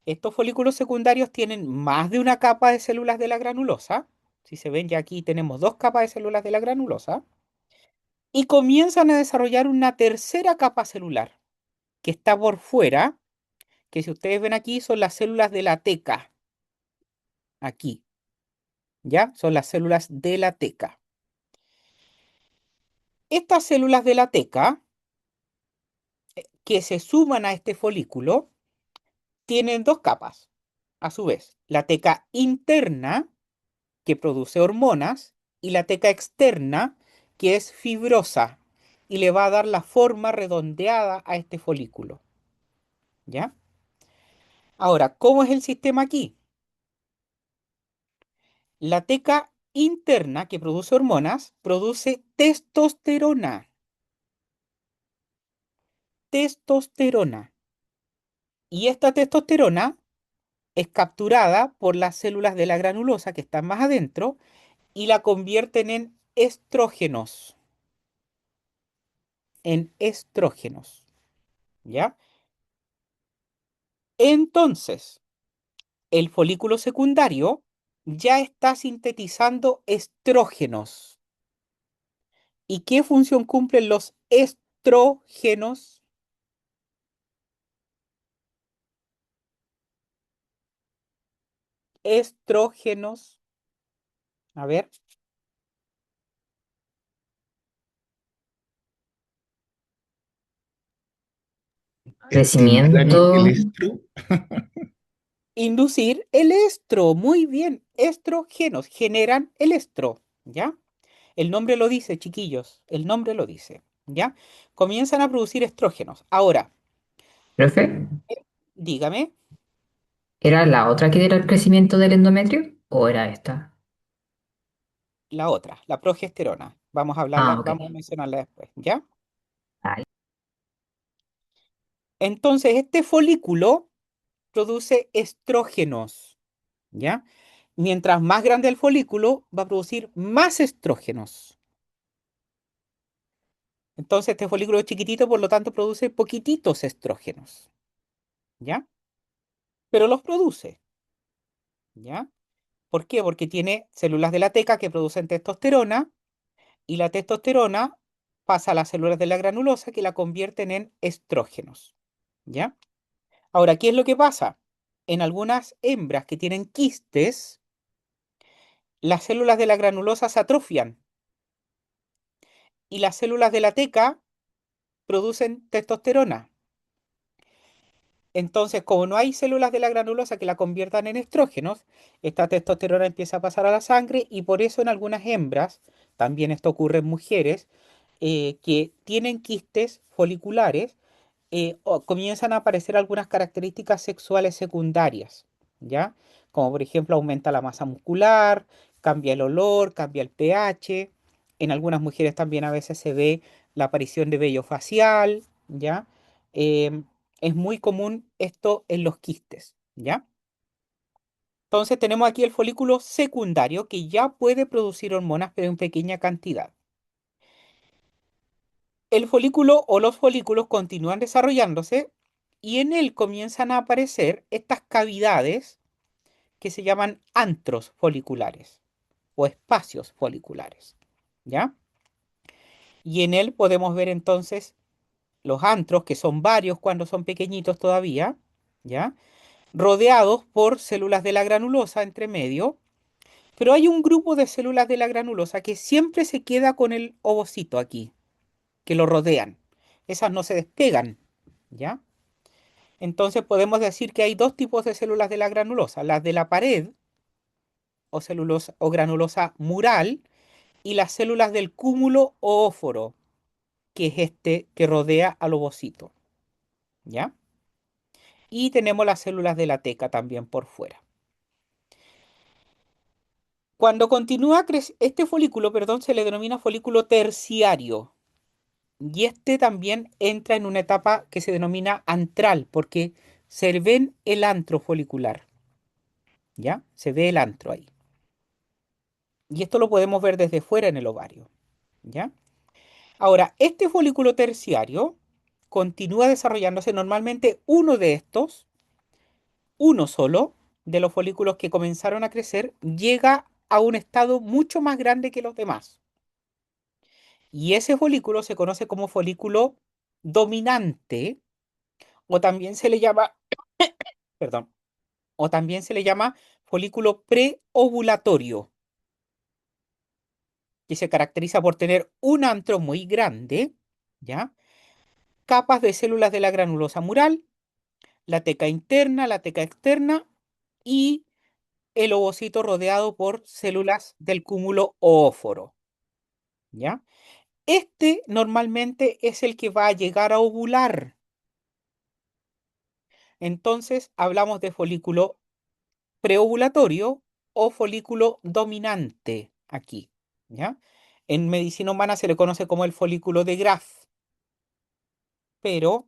Estos folículos secundarios tienen más de una capa de células de la granulosa. Si se ven, ya aquí tenemos dos capas de células de la granulosa. Y comienzan a desarrollar una tercera capa celular que está por fuera, que si ustedes ven aquí son las células de la teca. Aquí, ¿ya? Son las células de la teca. Estas células de la teca, que se suman a este folículo, tienen dos capas. A su vez, la teca interna, que produce hormonas, y la teca externa, que es fibrosa y le va a dar la forma redondeada a este folículo. ¿Ya? Ahora, ¿cómo es el sistema aquí? La teca interna, que produce hormonas, produce testosterona. Testosterona. Y esta testosterona es capturada por las células de la granulosa que están más adentro y la convierten en estrógenos. En estrógenos. ¿Ya? Entonces, el folículo secundario ya está sintetizando estrógenos. ¿Y qué función cumplen los estrógenos? estrógenos. A ver, Estimulan el Crecimiento. estro. inducir el estro. Muy bien, estrógenos generan el estro, ¿ya? El nombre lo dice, chiquillos, el nombre lo dice, ¿ya? Comienzan a producir estrógenos. Ahora, Profe, dígame, ¿era la otra que era el crecimiento del endometrio o era esta? la otra, la progesterona. Vamos a hablarla, Ah, ok. vamos a mencionarla después, ¿ya? Ah, Entonces, este folículo produce estrógenos, ¿ya? Mientras más grande el folículo, va a producir más estrógenos. Entonces, este folículo es chiquitito, por lo tanto, produce poquititos estrógenos, ¿ya? Pero los produce, ¿ya? ¿Por qué? Porque tiene células de la teca que producen testosterona y la testosterona pasa a las células de la granulosa que la convierten en estrógenos, ¿ya? Ahora, ¿qué es lo que pasa? En algunas hembras que tienen quistes, las células de la granulosa se atrofian y las células de la teca producen testosterona. Entonces, como no hay células de la granulosa que la conviertan en estrógenos, esta testosterona empieza a pasar a la sangre y por eso en algunas hembras, también esto ocurre en mujeres, que tienen quistes foliculares, comienzan a aparecer algunas características sexuales secundarias, ¿ya? Como por ejemplo aumenta la masa muscular, cambia el olor, cambia el pH. En algunas mujeres también a veces se ve la aparición de vello facial, ¿ya? Em, es muy común esto en los quistes, ¿ya? Entonces tenemos aquí el folículo secundario que ya puede producir hormonas, pero en pequeña cantidad. El folículo o los folículos continúan desarrollándose y en él comienzan a aparecer estas cavidades que se llaman antros foliculares o espacios foliculares, ¿ya? Y en él podemos ver entonces los antros, que son varios cuando son pequeñitos todavía, ¿ya? Rodeados por células de la granulosa entre medio, pero hay un grupo de células de la granulosa que siempre se queda con el ovocito aquí, que lo rodean. Esas no se despegan, ¿ya? Entonces podemos decir que hay dos tipos de células de la granulosa, las de la pared o celulosa o granulosa mural y las células del cúmulo o óforo, que es este que rodea al ovocito, ¿ya? Y tenemos las células de la teca también por fuera. Cuando continúa este folículo, perdón, se le denomina folículo terciario. Y este también entra en una etapa que se denomina antral, porque se ven el antro folicular, ¿ya? Se ve el antro ahí. Y esto lo podemos ver desde fuera en el ovario, ¿ya? Ahora, este folículo terciario continúa desarrollándose normalmente uno de estos, uno solo de los folículos que comenzaron a crecer, llega a un estado mucho más grande que los demás. Y ese folículo se conoce como folículo dominante o también se le llama, perdón, o también se le llama folículo preovulatorio, que se caracteriza por tener un antro muy grande, ¿ya? Capas de células de la granulosa mural, la teca interna, la teca externa y el ovocito rodeado por células del cúmulo oóforo, ¿ya? Este normalmente es el que va a llegar a ovular. Entonces hablamos de folículo preovulatorio o folículo dominante aquí, ¿ya? En medicina humana se le conoce como el folículo de Graf, pero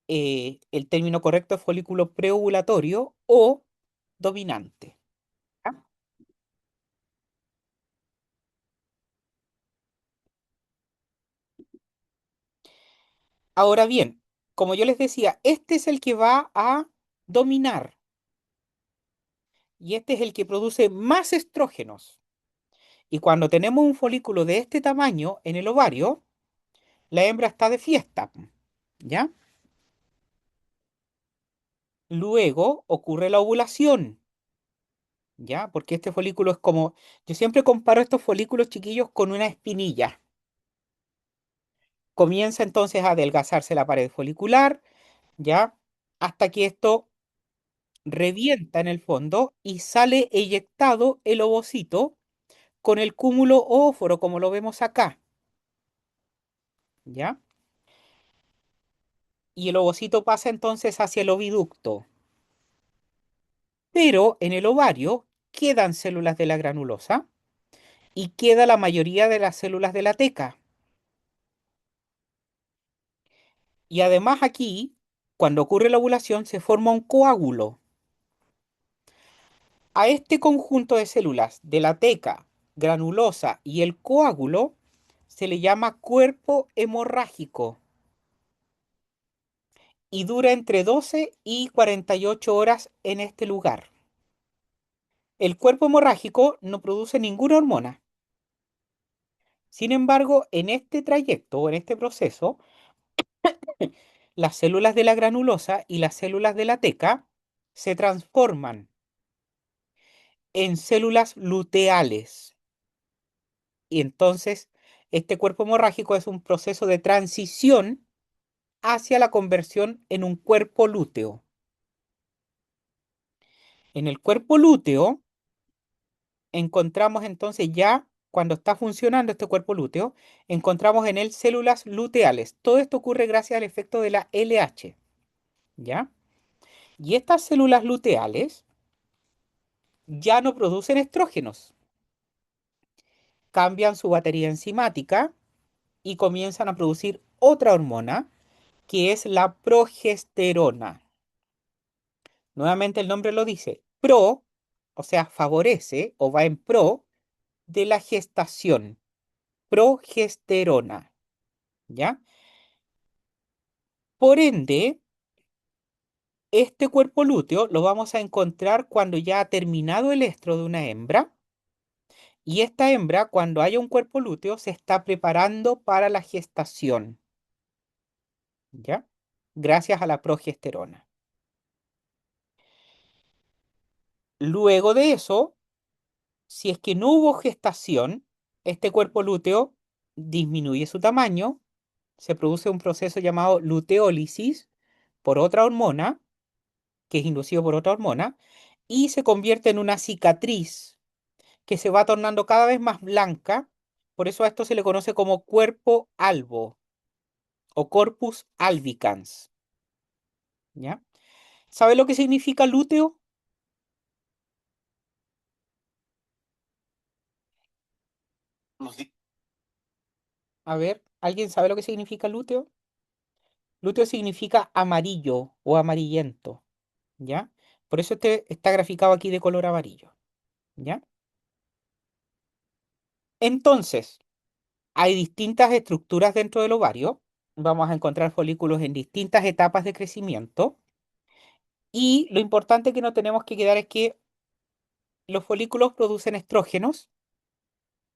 el término correcto es folículo preovulatorio o dominante, ¿ya? Ahora bien, como yo les decía, este es el que va a dominar y este es el que produce más estrógenos. Y cuando tenemos un folículo de este tamaño en el ovario, la hembra está de fiesta, ¿ya? Luego ocurre la ovulación ¿ya? Porque este folículo es como, yo siempre comparo estos folículos chiquillos con una espinilla. Comienza entonces a adelgazarse la pared folicular, ¿ya? Hasta que esto revienta en el fondo y sale eyectado el ovocito con el cúmulo óforo, como lo vemos acá, ¿ya? Y el ovocito pasa entonces hacia el oviducto. Pero en el ovario quedan células de la granulosa y queda la mayoría de las células de la teca. Y además aquí, cuando ocurre la ovulación, se forma un coágulo. A este conjunto de células de la teca, granulosa y el coágulo se le llama cuerpo hemorrágico y dura entre 12 y 48 horas en este lugar. El cuerpo hemorrágico no produce ninguna hormona. Sin embargo, en este trayecto o en este proceso, las células de la granulosa y las células de la teca se transforman en células luteales. Y entonces, este cuerpo hemorrágico es un proceso de transición hacia la conversión en un cuerpo lúteo. En el cuerpo lúteo encontramos entonces ya, cuando está funcionando este cuerpo lúteo, encontramos en él células luteales. Todo esto ocurre gracias al efecto de la LH, ¿ya? Y estas células luteales ya no producen estrógenos, cambian su batería enzimática y comienzan a producir otra hormona que es la progesterona. Nuevamente el nombre lo dice, pro, o sea, favorece o va en pro de la gestación, progesterona, ¿ya? Por ende, este cuerpo lúteo lo vamos a encontrar cuando ya ha terminado el estro de una hembra y esta hembra, cuando haya un cuerpo lúteo, se está preparando para la gestación, ¿ya? Gracias a la progesterona. Luego de eso, si es que no hubo gestación, este cuerpo lúteo disminuye su tamaño, se produce un proceso llamado luteólisis por otra hormona, que es inducido por otra hormona, y se convierte en una cicatriz que se va tornando cada vez más blanca. Por eso a esto se le conoce como cuerpo albo o corpus albicans, ¿ya? ¿Sabe lo que significa lúteo? A ver, ¿alguien sabe lo que significa lúteo? Lúteo significa amarillo o amarillento, ¿ya? Por eso este está graficado aquí de color amarillo, ¿ya? Entonces, hay distintas estructuras dentro del ovario. Vamos a encontrar folículos en distintas etapas de crecimiento. Y lo importante que no tenemos que quedar es que los folículos producen estrógenos.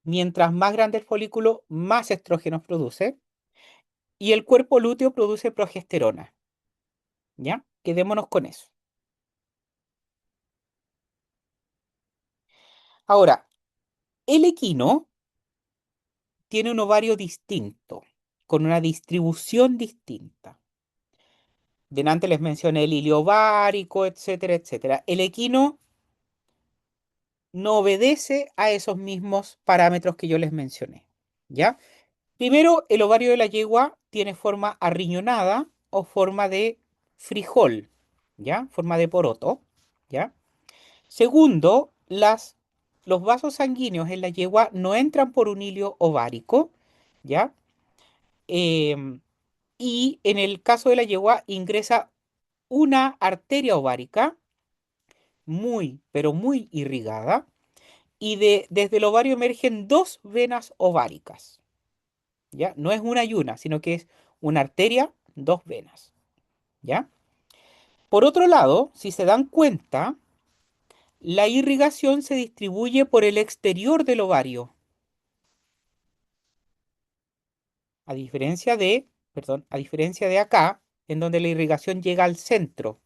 Mientras más grande el folículo, más estrógenos produce. Y el cuerpo lúteo produce progesterona, ¿ya? Quedémonos con eso. Ahora, el equino tiene un ovario distinto, con una distribución distinta. Delante les mencioné el hilio ovárico, etcétera, etcétera. El equino no obedece a esos mismos parámetros que yo les mencioné, ¿ya? Primero, el ovario de la yegua tiene forma arriñonada o forma de frijol, ¿ya? Forma de poroto, ¿ya? Segundo, los vasos sanguíneos en la yegua no entran por un hilio ovárico, ¿ya? Em, y en el caso de la yegua ingresa una arteria ovárica muy, pero muy irrigada y desde el ovario emergen dos venas ováricas, ¿ya? No es una y una, sino que es una arteria, dos venas, ¿ya? Por otro lado, si se dan cuenta, la irrigación se distribuye por el exterior del ovario, a diferencia de, perdón, a diferencia de acá, en donde la irrigación llega al centro.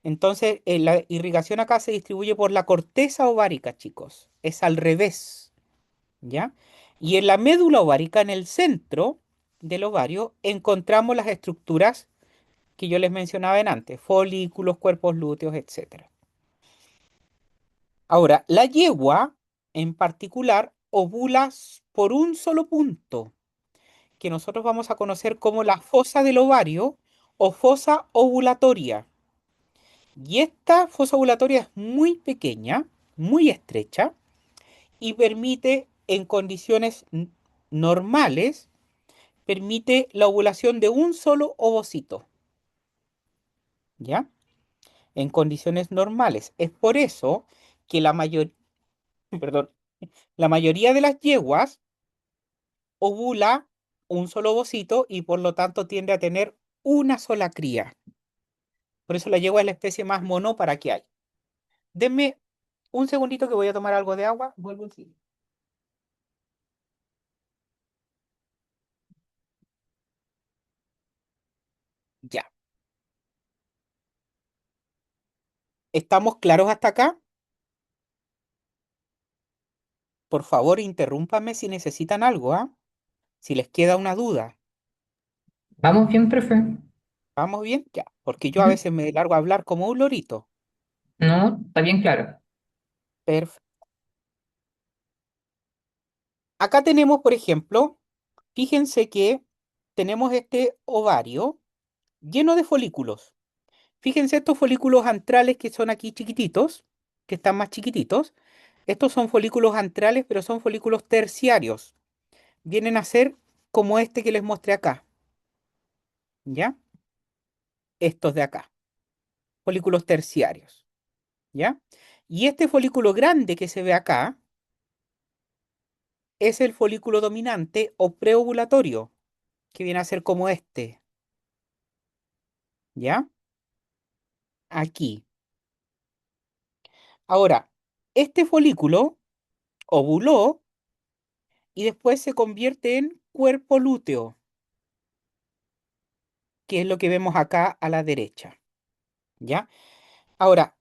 Entonces, la irrigación acá se distribuye por la corteza ovárica, chicos. Es al revés, ¿ya? Y en la médula ovárica, en el centro del ovario, encontramos las estructuras que yo les mencionaba en antes, folículos, cuerpos lúteos, etcétera. Ahora, la yegua, en particular, ovula por un solo punto, que nosotros vamos a conocer como la fosa del ovario o fosa ovulatoria. Y esta fosa ovulatoria es muy pequeña, muy estrecha, y permite, en condiciones normales, permite la ovulación de un solo ovocito, ¿ya? En condiciones normales. Es por eso que perdón, la mayoría de las yeguas ovula un solo ovocito y por lo tanto tiende a tener una sola cría. Por eso la yegua es la especie más monópara que hay. Denme un segundito que voy a tomar algo de agua. Vuelvo enseguida. Ya. ¿Estamos claros hasta acá? Por favor, interrúmpame si necesitan algo, ¿ah? Si les queda una duda. Vamos bien, profe. ¿Vamos bien? Ya. Porque yo a Ujú. veces me largo a hablar como un lorito. No, está bien claro. Perfecto. Acá tenemos, por ejemplo, fíjense que tenemos este ovario lleno de folículos. Fíjense estos folículos antrales que son aquí chiquititos, que están más chiquititos. Estos son folículos antrales, pero son folículos terciarios. Vienen a ser como este que les mostré acá, ¿ya? Estos de acá, folículos terciarios, ¿ya? Y este folículo grande que se ve acá es el folículo dominante o preovulatorio, que viene a ser como este, ¿ya? Aquí. Ahora, este folículo ovuló y después se convierte en cuerpo lúteo, que es lo que vemos acá a la derecha, ¿ya? Ahora,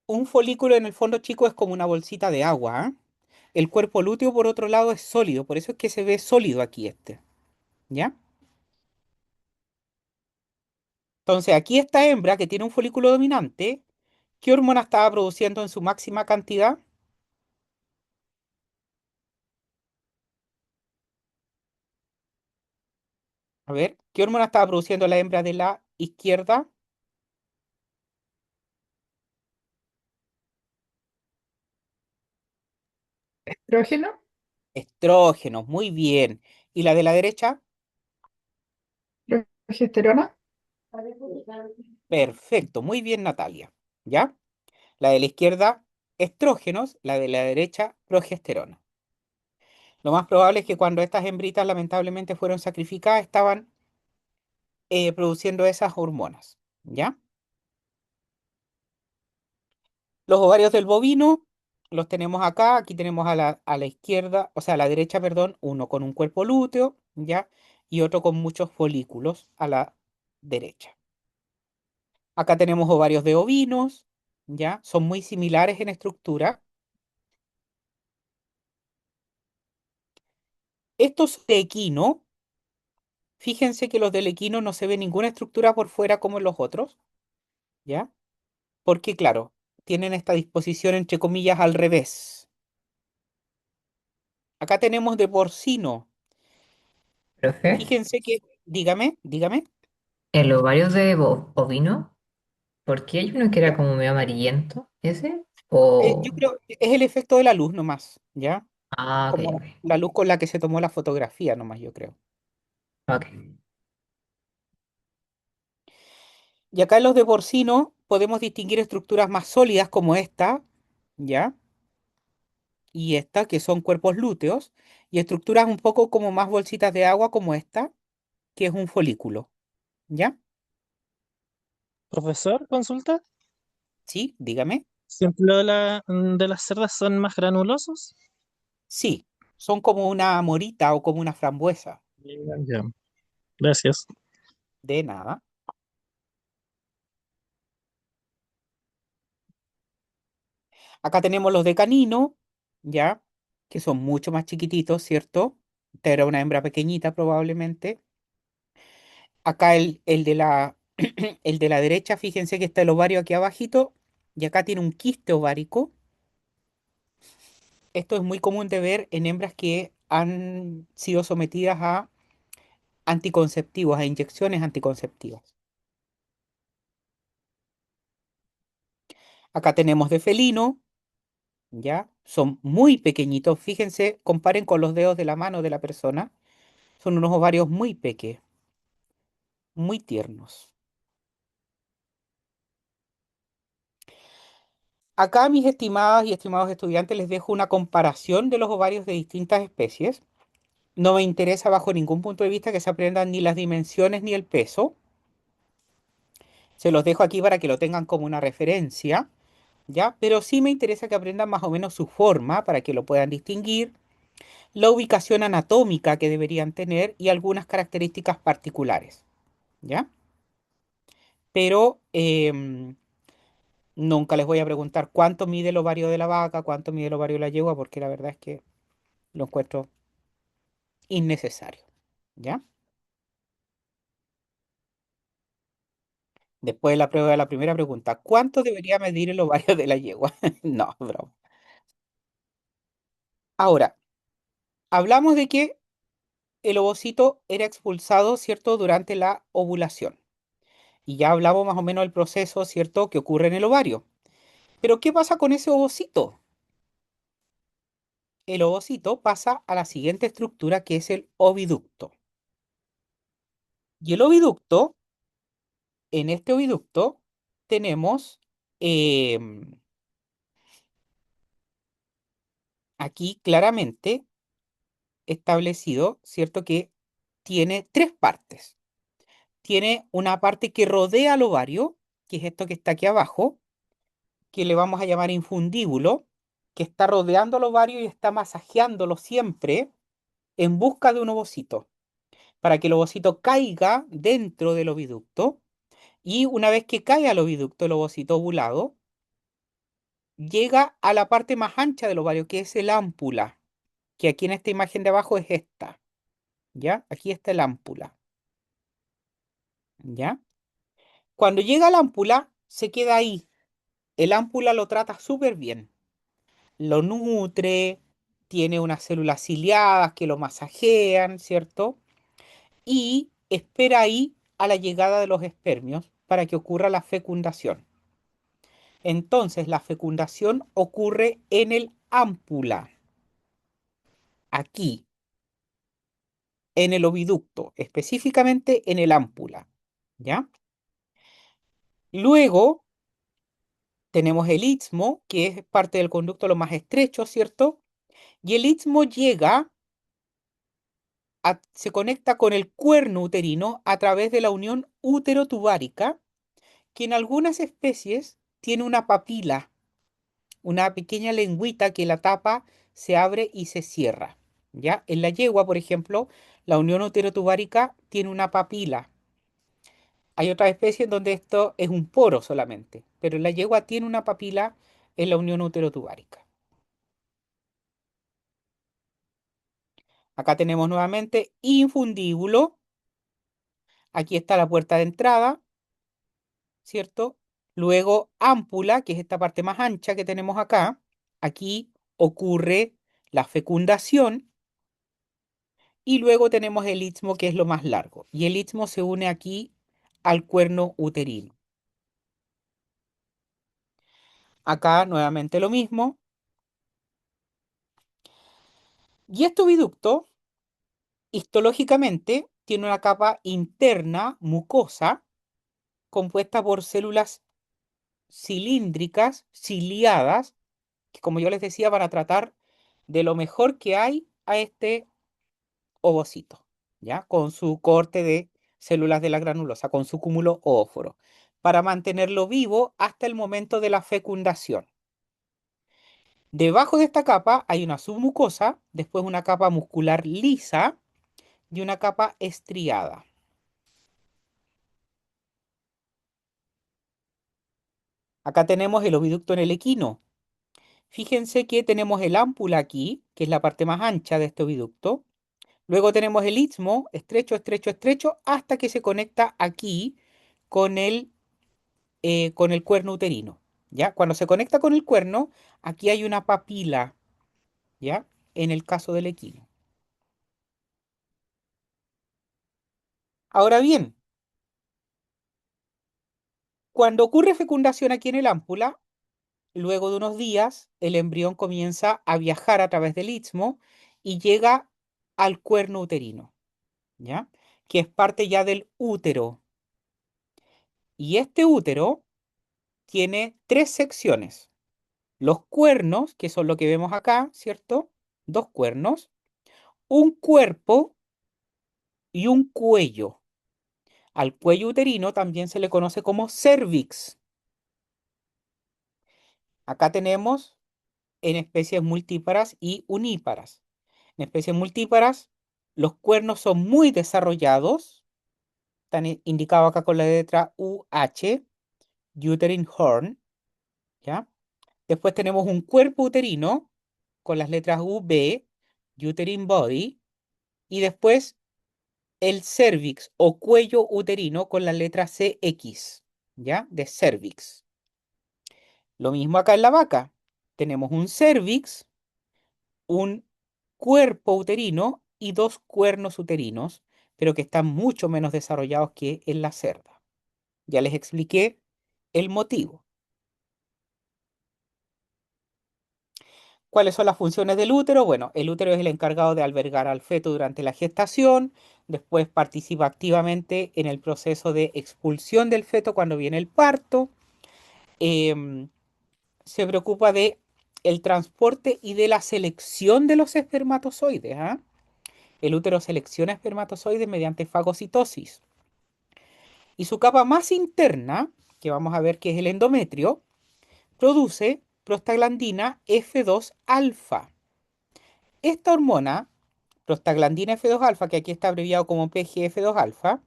un folículo en el fondo, chico, es como una bolsita de agua, ¿ah? El cuerpo lúteo, por otro lado, es sólido, por eso es que se ve sólido aquí este, ¿ya? Entonces, aquí esta hembra que tiene un folículo dominante, ¿qué hormona estaba produciendo en su máxima cantidad? A ver, ¿qué hormona estaba produciendo la hembra de la izquierda? Estrógeno, Estrógenos, muy bien. ¿Y la de la derecha? progesterona, Perfecto, muy bien, Natalia. ¿Ya? La de la izquierda, estrógenos, la de la derecha, progesterona. Lo más probable es que cuando estas hembritas lamentablemente fueron sacrificadas, estaban produciendo esas hormonas. ¿Ya? Los ovarios del bovino los tenemos acá. Aquí tenemos a la izquierda, o sea, a la derecha, perdón, uno con un cuerpo lúteo, ¿ya? Y otro con muchos folículos a la derecha. Acá tenemos ovarios de ovinos, ¿ya? Son muy similares en estructura. Estos de equino, fíjense que los del equino no se ve ninguna estructura por fuera como en los otros, ¿ya? Porque, claro, tienen esta disposición entre comillas al revés. Acá tenemos de porcino. Profe, Fíjense que, dígame, dígame. el ovario de ovino, ¿por qué hay uno que era ¿Ya? como medio amarillento? ¿Ese? Yo O... creo que es el efecto de la luz nomás, ¿ya? Ah, ok, Como ok. la luz con la que se tomó la fotografía nomás, yo creo. Ok. Y acá en los de porcino podemos distinguir estructuras más sólidas como esta, ¿ya? Y esta, que son cuerpos lúteos, y estructuras un poco como más bolsitas de agua como esta, que es un folículo, ¿ya? Profesor, consulta. Sí, dígame. ¿Siempre de las cerdas son más granulosos? Sí, son como una morita o como una frambuesa, Ya, gracias. de nada. Acá tenemos los de canino, ¿ya? Que son mucho más chiquititos, ¿cierto? Esta era una hembra pequeñita probablemente. Acá el de la, el de la derecha, fíjense que está el ovario aquí abajito y acá tiene un quiste ovárico. Esto es muy común de ver en hembras que han sido sometidas a anticonceptivos, a inyecciones anticonceptivas. Acá tenemos de felino, ¿ya? Son muy pequeñitos. Fíjense, comparen con los dedos de la mano de la persona. Son unos ovarios muy pequeños, muy tiernos. Acá, mis estimadas y estimados estudiantes, les dejo una comparación de los ovarios de distintas especies. No me interesa bajo ningún punto de vista que se aprendan ni las dimensiones ni el peso. Se los dejo aquí para que lo tengan como una referencia, ¿ya? Pero sí me interesa que aprendan más o menos su forma para que lo puedan distinguir, la ubicación anatómica que deberían tener y algunas características particulares, ¿ya? Pero nunca les voy a preguntar cuánto mide el ovario de la vaca, cuánto mide el ovario de la yegua, porque la verdad es que lo encuentro innecesario, ¿ya? Después de la prueba de la primera pregunta, ¿cuánto debería medir el ovario de la yegua? No, broma. Ahora, hablamos de que el ovocito era expulsado, ¿cierto?, durante la ovulación. Y ya hablamos más o menos del proceso, ¿cierto?, que ocurre en el ovario. Pero ¿qué pasa con ese ovocito? El ovocito pasa a la siguiente estructura que es el oviducto. Y el oviducto, en este oviducto, tenemos aquí claramente establecido, ¿cierto?, que tiene tres partes. Tiene una parte que rodea al ovario, que es esto que está aquí abajo, que le vamos a llamar infundíbulo, que está rodeando el ovario y está masajeándolo siempre en busca de un ovocito, para que el ovocito caiga dentro del oviducto y una vez que cae al oviducto el ovocito ovulado, llega a la parte más ancha del ovario, que es el ámpula, que aquí en esta imagen de abajo es esta, ¿ya? Aquí está el ámpula, ¿ya? Cuando llega al ámpula, se queda ahí. El ámpula lo trata súper bien, lo nutre, tiene unas células ciliadas que lo masajean, ¿cierto? Y espera ahí a la llegada de los espermios para que ocurra la fecundación. Entonces, la fecundación ocurre en el ámpula, aquí, en el oviducto, específicamente en el ámpula, ¿ya? Luego tenemos el istmo, que es parte del conducto lo más estrecho, ¿cierto? Y el istmo llega se conecta con el cuerno uterino a través de la unión útero-tubárica, que en algunas especies tiene una papila, una pequeña lengüita que la tapa, se abre y se cierra. ¿Ya? En la yegua, por ejemplo, la unión útero-tubárica tiene una papila. Hay otras especies donde esto es un poro solamente, pero en la yegua tiene una papila en la unión útero-tubárica. Acá tenemos nuevamente infundíbulo. Aquí está la puerta de entrada, ¿cierto? Luego ámpula, que es esta parte más ancha que tenemos acá. Aquí ocurre la fecundación y luego tenemos el istmo, que es lo más largo. Y el istmo se une aquí al cuerno uterino. Acá nuevamente lo mismo. Y este oviducto, histológicamente, tiene una capa interna mucosa compuesta por células cilíndricas, ciliadas, que como yo les decía, van a tratar de lo mejor que hay a este ovocito, ¿ya? Con su corte de células de la granulosa, con su cúmulo óforo, para mantenerlo vivo hasta el momento de la fecundación. Debajo de esta capa hay una submucosa, después una capa muscular lisa y una capa estriada. Acá tenemos el oviducto en el equino. Fíjense que tenemos el ámpula aquí, que es la parte más ancha de este oviducto. Luego tenemos el istmo, estrecho, estrecho, estrecho, hasta que se conecta aquí con con el cuerno uterino. ¿Ya? Cuando se conecta con el cuerno, aquí hay una papila, ¿ya? En el caso del equino. Ahora bien, cuando ocurre fecundación aquí en el ámpula, luego de unos días, el embrión comienza a viajar a través del istmo y llega al cuerno uterino, ¿ya? Que es parte ya del útero. Y este útero tiene tres secciones. Los cuernos, que son lo que vemos acá, ¿cierto? Dos cuernos, un cuerpo y un cuello. Al cuello uterino también se le conoce como cervix. Acá tenemos en especies multíparas y uníparas. En especies multíparas, los cuernos son muy desarrollados, están indicados acá con la letra UH, uterine horn, ¿ya? Después tenemos un cuerpo uterino con las letras UB, uterine body, y después el cervix o cuello uterino con la letra CX, ¿ya? De cervix. Lo mismo acá en la vaca. Tenemos un cervix, un cuerpo uterino y dos cuernos uterinos, pero que están mucho menos desarrollados que en la cerda. Ya les expliqué el motivo. ¿Cuáles son las funciones del útero? Bueno, el útero es el encargado de albergar al feto durante la gestación, después participa activamente en el proceso de expulsión del feto cuando viene el parto, em, se preocupa de el transporte y de la selección de los espermatozoides, ¿ah? El útero selecciona espermatozoides mediante fagocitosis. Y su capa más interna, que vamos a ver que es el endometrio, produce prostaglandina F2 alfa. Esta hormona, prostaglandina F2 alfa, que aquí está abreviado como PGF2 alfa,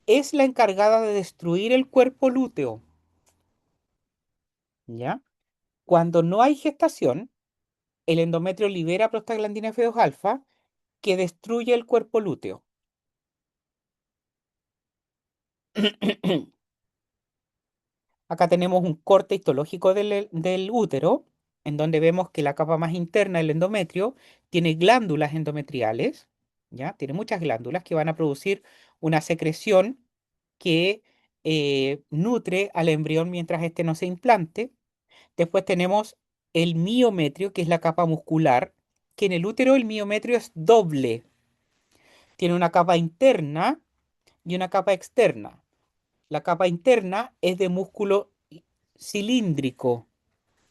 es la encargada de destruir el cuerpo lúteo. ¿Ya? Cuando no hay gestación, el endometrio libera prostaglandina F2 alfa que destruye el cuerpo lúteo. Acá tenemos un corte histológico del útero, en donde vemos que la capa más interna del endometrio tiene glándulas endometriales, ¿ya? Tiene muchas glándulas que van a producir una secreción que nutre al embrión mientras éste no se implante. Después tenemos el miometrio, que es la capa muscular, que en el útero el miometrio es doble. Tiene una capa interna y una capa externa. La capa interna es de músculo cilíndrico.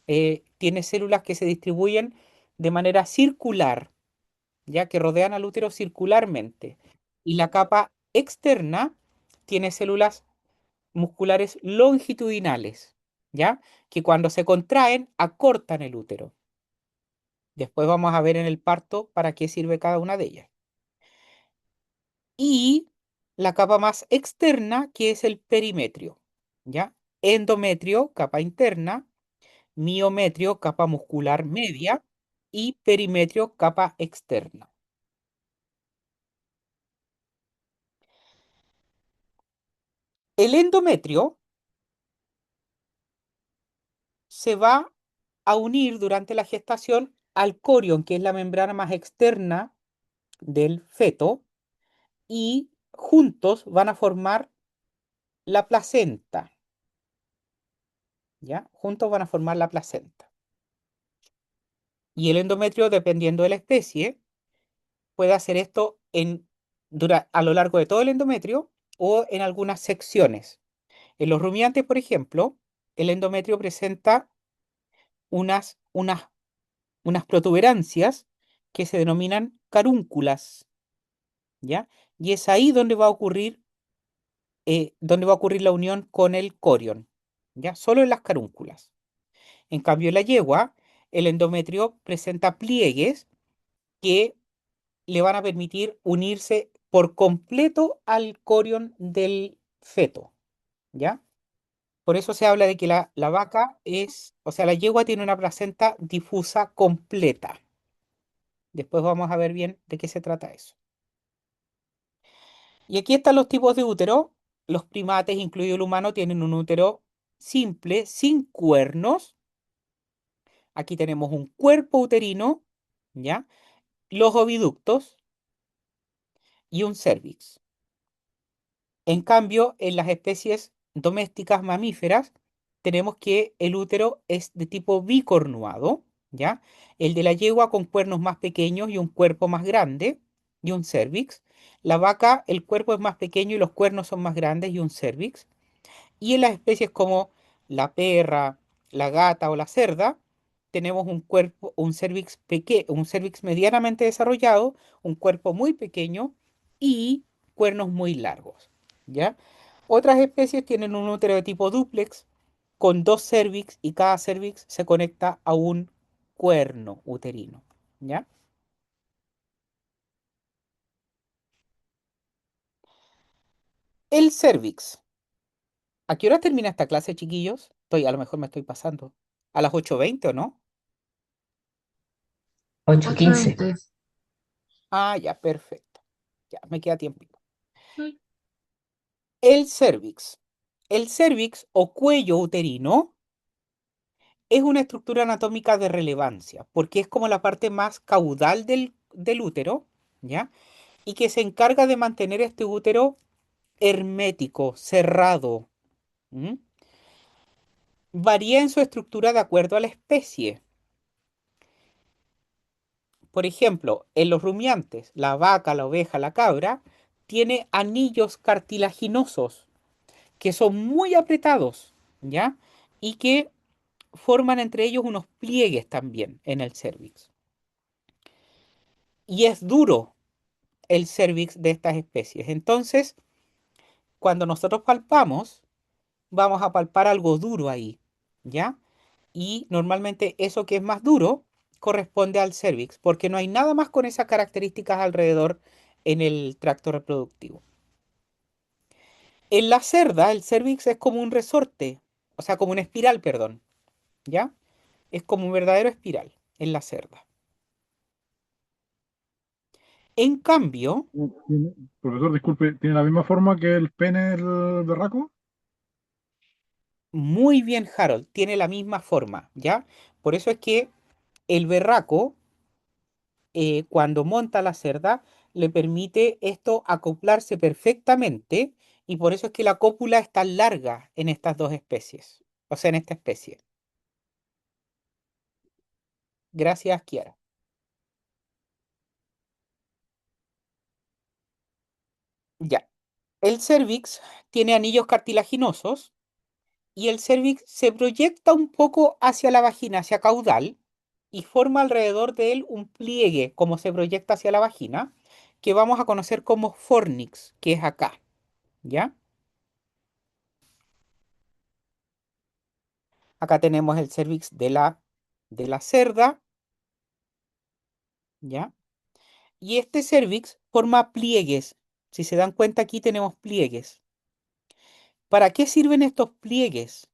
Tiene células que se distribuyen de manera circular, ya que rodean al útero circularmente. Y la capa externa tiene células musculares longitudinales, ¿ya? Que cuando se contraen acortan el útero. Después vamos a ver en el parto para qué sirve cada una de ellas. Y la capa más externa, que es el perimetrio, ¿ya? Endometrio, capa interna, miometrio, capa muscular media, y perimetrio, capa externa. El endometrio se va a unir durante la gestación al corion, que es la membrana más externa del feto, y juntos van a formar la placenta, ¿ya? Juntos van a formar la placenta. Y el endometrio, dependiendo de la especie, puede hacer esto a lo largo de todo el endometrio o en algunas secciones. En los rumiantes, por ejemplo, el endometrio presenta unas, unas, unas protuberancias que se denominan carúnculas, ¿ya? Y es ahí donde va a ocurrir la unión con el corion, ¿ya? Solo en las carúnculas. En cambio, en la yegua, el endometrio presenta pliegues que le van a permitir unirse por completo al corion del feto, ¿ya? Por eso se habla de que la vaca es, o sea, la yegua tiene una placenta difusa completa. Después vamos a ver bien de qué se trata eso. Y aquí están los tipos de útero. Los primates, incluido el humano, tienen un útero simple, sin cuernos. Aquí tenemos un cuerpo uterino, ¿ya? Los oviductos y un cérvix. En cambio, en las especies domésticas mamíferas, tenemos que el útero es de tipo bicornuado, ¿ya? El de la yegua con cuernos más pequeños y un cuerpo más grande, y un cérvix. La vaca, el cuerpo es más pequeño y los cuernos son más grandes y un cérvix. Y en las especies como la perra, la gata o la cerda, tenemos un cuerpo, un cérvix medianamente desarrollado, un cuerpo muy pequeño y cuernos muy largos, ¿ya? Otras especies tienen un útero de tipo dúplex con dos cérvix y cada cérvix se conecta a un cuerno uterino, ¿ya? El cérvix. ¿A qué hora termina esta clase, chiquillos? A lo mejor me estoy pasando. ¿A las 8:20 o no? 8:15. 8:20. Ah, ya, perfecto. Ya, me queda tiempo. El cérvix. El cérvix o cuello uterino es una estructura anatómica de relevancia, porque es como la parte más caudal del útero, ¿ya? Y que se encarga de mantener este útero hermético, cerrado. ¿M? Varía en su estructura de acuerdo a la especie. Por ejemplo, en los rumiantes, la vaca, la oveja, la cabra, tiene anillos cartilaginosos que son muy apretados, ¿ya? Y que forman entre ellos unos pliegues también en el cérvix. Y es duro el cérvix de estas especies. Entonces, cuando nosotros palpamos, vamos a palpar algo duro ahí, ¿ya? Y normalmente eso que es más duro corresponde al cérvix, porque no hay nada más con esas características alrededor en el tracto reproductivo. En la cerda, el cérvix es como un resorte, o sea, como una espiral, perdón, ¿ya? Es como un verdadero espiral en la cerda. En cambio, Profesor, disculpe, ¿tiene la misma forma que el pene del berraco? muy bien, Harold, tiene la misma forma, ¿ya? Por eso es que el berraco, cuando monta la cerda, le permite esto acoplarse perfectamente y por eso es que la cópula es tan larga en estas dos especies, o sea, en esta especie. Gracias, Kiara. Ya. El cérvix tiene anillos cartilaginosos y el cérvix se proyecta un poco hacia la vagina, hacia caudal, y forma alrededor de él un pliegue, como se proyecta hacia la vagina, que vamos a conocer como fornix, que es acá, ¿ya? Acá tenemos el cérvix de la cerda, ¿ya? Y este cérvix forma pliegues. Si se dan cuenta, aquí tenemos pliegues. ¿Para qué sirven estos pliegues?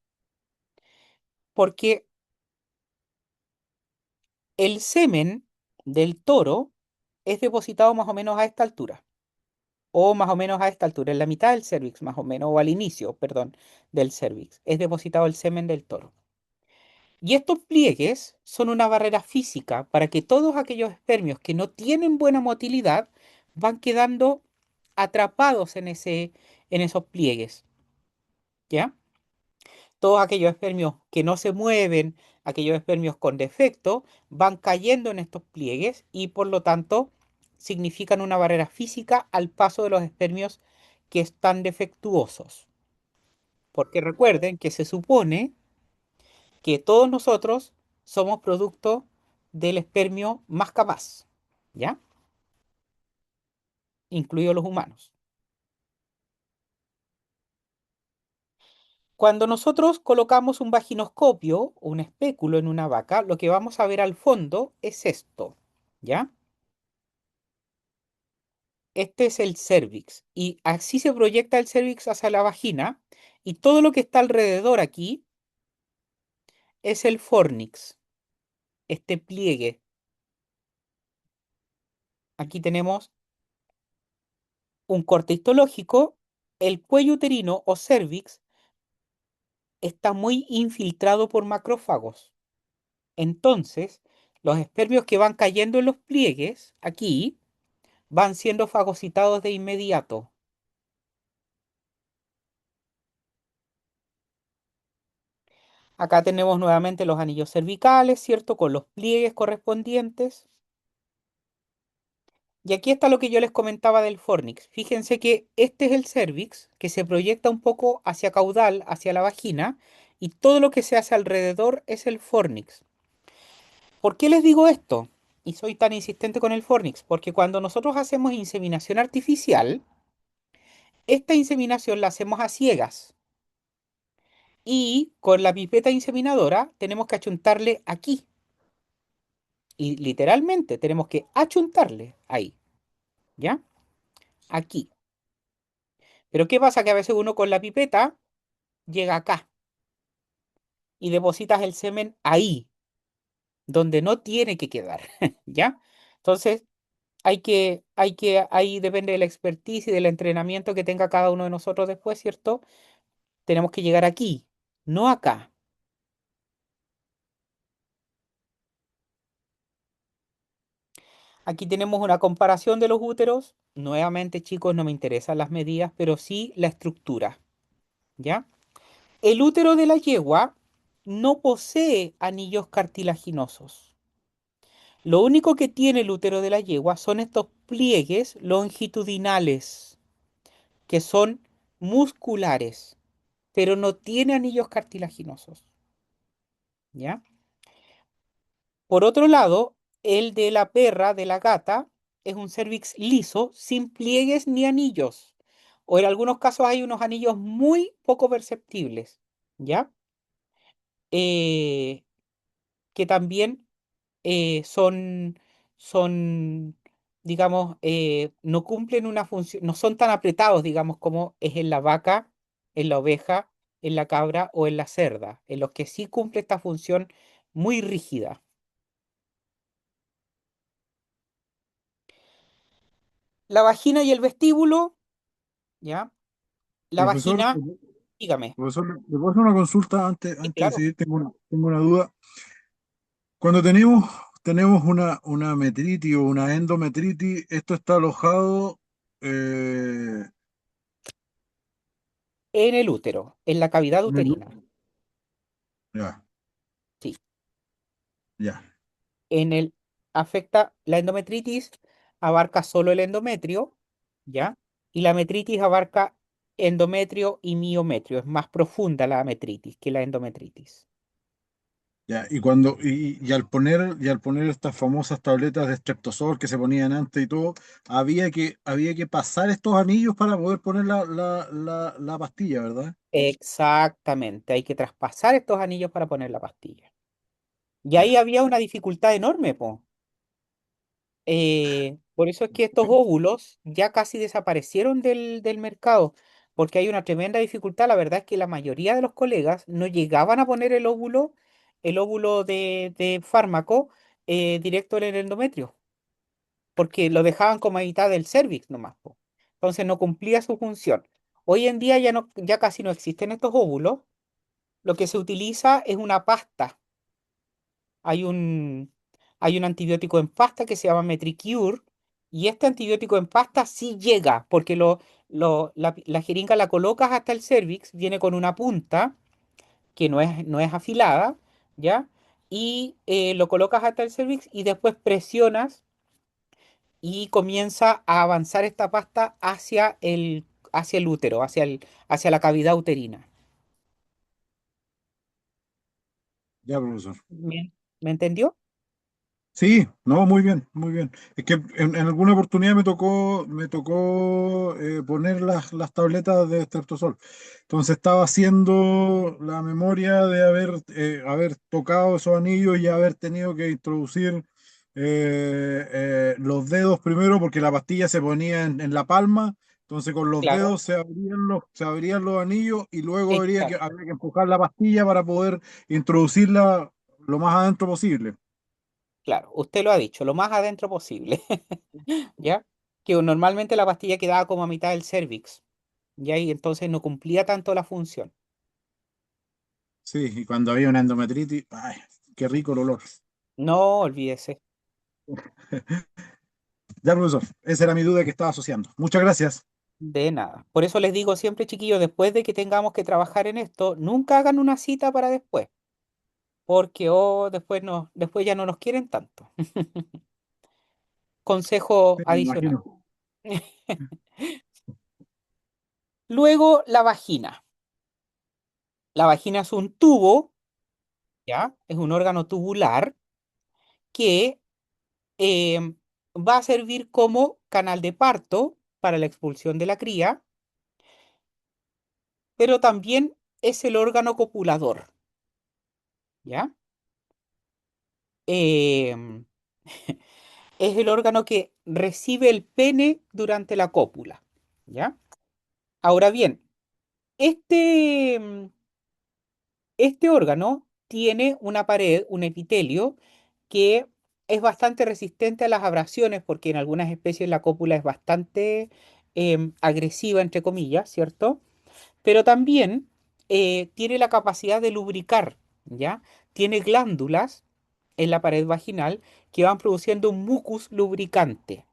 Porque el semen del toro es depositado más o menos a esta altura, o más o menos a esta altura, en la mitad del cérvix, más o menos, o al inicio, perdón, del cérvix, es depositado el semen del toro. Y estos pliegues son una barrera física para que todos aquellos espermios que no tienen buena motilidad van quedando atrapados en esos pliegues, ¿ya? Todos aquellos espermios que no se mueven, aquellos espermios con defecto, van cayendo en estos pliegues y por lo tanto significan una barrera física al paso de los espermios que están defectuosos. Porque recuerden que se supone que todos nosotros somos producto del espermio más capaz, ¿ya? Incluidos los humanos. Cuando nosotros colocamos un vaginoscopio o un espéculo en una vaca, lo que vamos a ver al fondo es esto, ¿ya? Este es el cérvix y así se proyecta el cérvix hacia la vagina y todo lo que está alrededor aquí es el fornix, este pliegue. Aquí tenemos un corte histológico, el cuello uterino o cérvix está muy infiltrado por macrófagos. Entonces, los espermios que van cayendo en los pliegues, aquí, van siendo fagocitados de inmediato. Acá tenemos nuevamente los anillos cervicales, ¿cierto? Con los pliegues correspondientes. Y aquí está lo que yo les comentaba del fornix. Fíjense que este es el cérvix, que se proyecta un poco hacia caudal, hacia la vagina, y todo lo que se hace alrededor es el fornix. ¿Por qué les digo esto? Y soy tan insistente con el fornix, porque cuando nosotros hacemos inseminación artificial, esta inseminación la hacemos a ciegas. Y con la pipeta inseminadora tenemos que achuntarle aquí. Y literalmente tenemos que achuntarle ahí. ¿Ya? Aquí. Pero ¿qué pasa? Que a veces uno con la pipeta llega acá y depositas el semen ahí, donde no tiene que quedar. ¿Ya? Entonces, ahí depende de la expertise y del entrenamiento que tenga cada uno de nosotros después, ¿cierto? Tenemos que llegar aquí, no acá. Aquí tenemos una comparación de los úteros. Nuevamente, chicos, no me interesan las medidas, pero sí la estructura, ¿ya? El útero de la yegua no posee anillos cartilaginosos. Lo único que tiene el útero de la yegua son estos pliegues longitudinales, que son musculares, pero no tiene anillos cartilaginosos, ¿ya? Por otro lado, el de la perra, de la gata, es un cérvix liso, sin pliegues ni anillos. O en algunos casos hay unos anillos muy poco perceptibles, ¿ya? Eh, que también son, digamos, no cumplen una función, no son tan apretados, digamos, como es en la vaca, en la oveja, en la cabra o en la cerda, en los que sí cumple esta función muy rígida. La vagina y el vestíbulo, ¿ya? La Profesor, vagina, dígame. profesor, ¿le puedo hacer una consulta Sí, antes de claro. seguir? Tengo una duda. Cuando tenemos una metritis o una endometritis, esto está alojado, eh, En el útero, en la cavidad en el- uterina. ya, Sí. ya, En el afecta la endometritis, abarca solo el endometrio, ¿ya? Y la metritis abarca endometrio y miometrio. Es más profunda la metritis que la endometritis. ya. Y al poner estas famosas tabletas de Streptosol que se ponían antes y todo, había que pasar estos anillos para poder poner la pastilla, ¿verdad? Exactamente, hay que traspasar estos anillos para poner la pastilla. Y ahí Ya. había una dificultad enorme, po. Por eso es que estos óvulos ya casi desaparecieron del mercado, porque hay una tremenda dificultad. La verdad es que la mayoría de los colegas no llegaban a poner el óvulo de fármaco directo en el endometrio, porque lo dejaban como a mitad del cervix nomás, po. Entonces no cumplía su función. Hoy en día ya no, ya casi no existen estos óvulos. Lo que se utiliza es una pasta. hay un, hay un antibiótico en pasta que se llama Metricure y este antibiótico en pasta sí llega porque la jeringa la colocas hasta el cervix, viene con una punta que no es afilada, ¿ya? Y lo colocas hasta el cervix y después presionas y comienza a avanzar esta pasta hacia el útero, hacia la cavidad uterina. Ya, profesor. ¿Me entendió? Sí, no, muy bien, muy bien. Es que en alguna oportunidad me tocó poner las tabletas de Streptosol. Entonces estaba haciendo la memoria de haber tocado esos anillos y haber tenido que introducir los dedos primero porque la pastilla se ponía en la palma, entonces con los Claro, dedos se abrían los anillos y luego exacto. habría que empujar la pastilla para poder introducirla lo más adentro posible. Claro, usted lo ha dicho, lo más adentro posible, ¿ya? Que normalmente la pastilla quedaba como a mitad del cérvix, ¿ya? Y entonces no cumplía tanto la función. Sí, y cuando había una endometritis, ay, qué rico el olor. No olvídese, Ya, profesor, esa era mi duda que estaba asociando. Muchas gracias. de nada. Por eso les digo siempre, chiquillos, después de que tengamos que trabajar en esto, nunca hagan una cita para después, porque después, no, después ya no nos quieren tanto. Consejo Sí, me adicional. imagino. Luego, la vagina. La vagina es un tubo, ¿ya? Es un órgano tubular que em, va a servir como canal de parto para la expulsión de la cría, pero también es el órgano copulador, ¿ya? Em, es el órgano que recibe el pene durante la cópula, ¿ya? Ahora bien, este órgano tiene una pared, un epitelio, que es bastante resistente a las abrasiones, porque en algunas especies la cópula es bastante agresiva, entre comillas, ¿cierto? Pero también tiene la capacidad de lubricar, ¿ya? Tiene glándulas en la pared vaginal que van produciendo un mucus lubricante,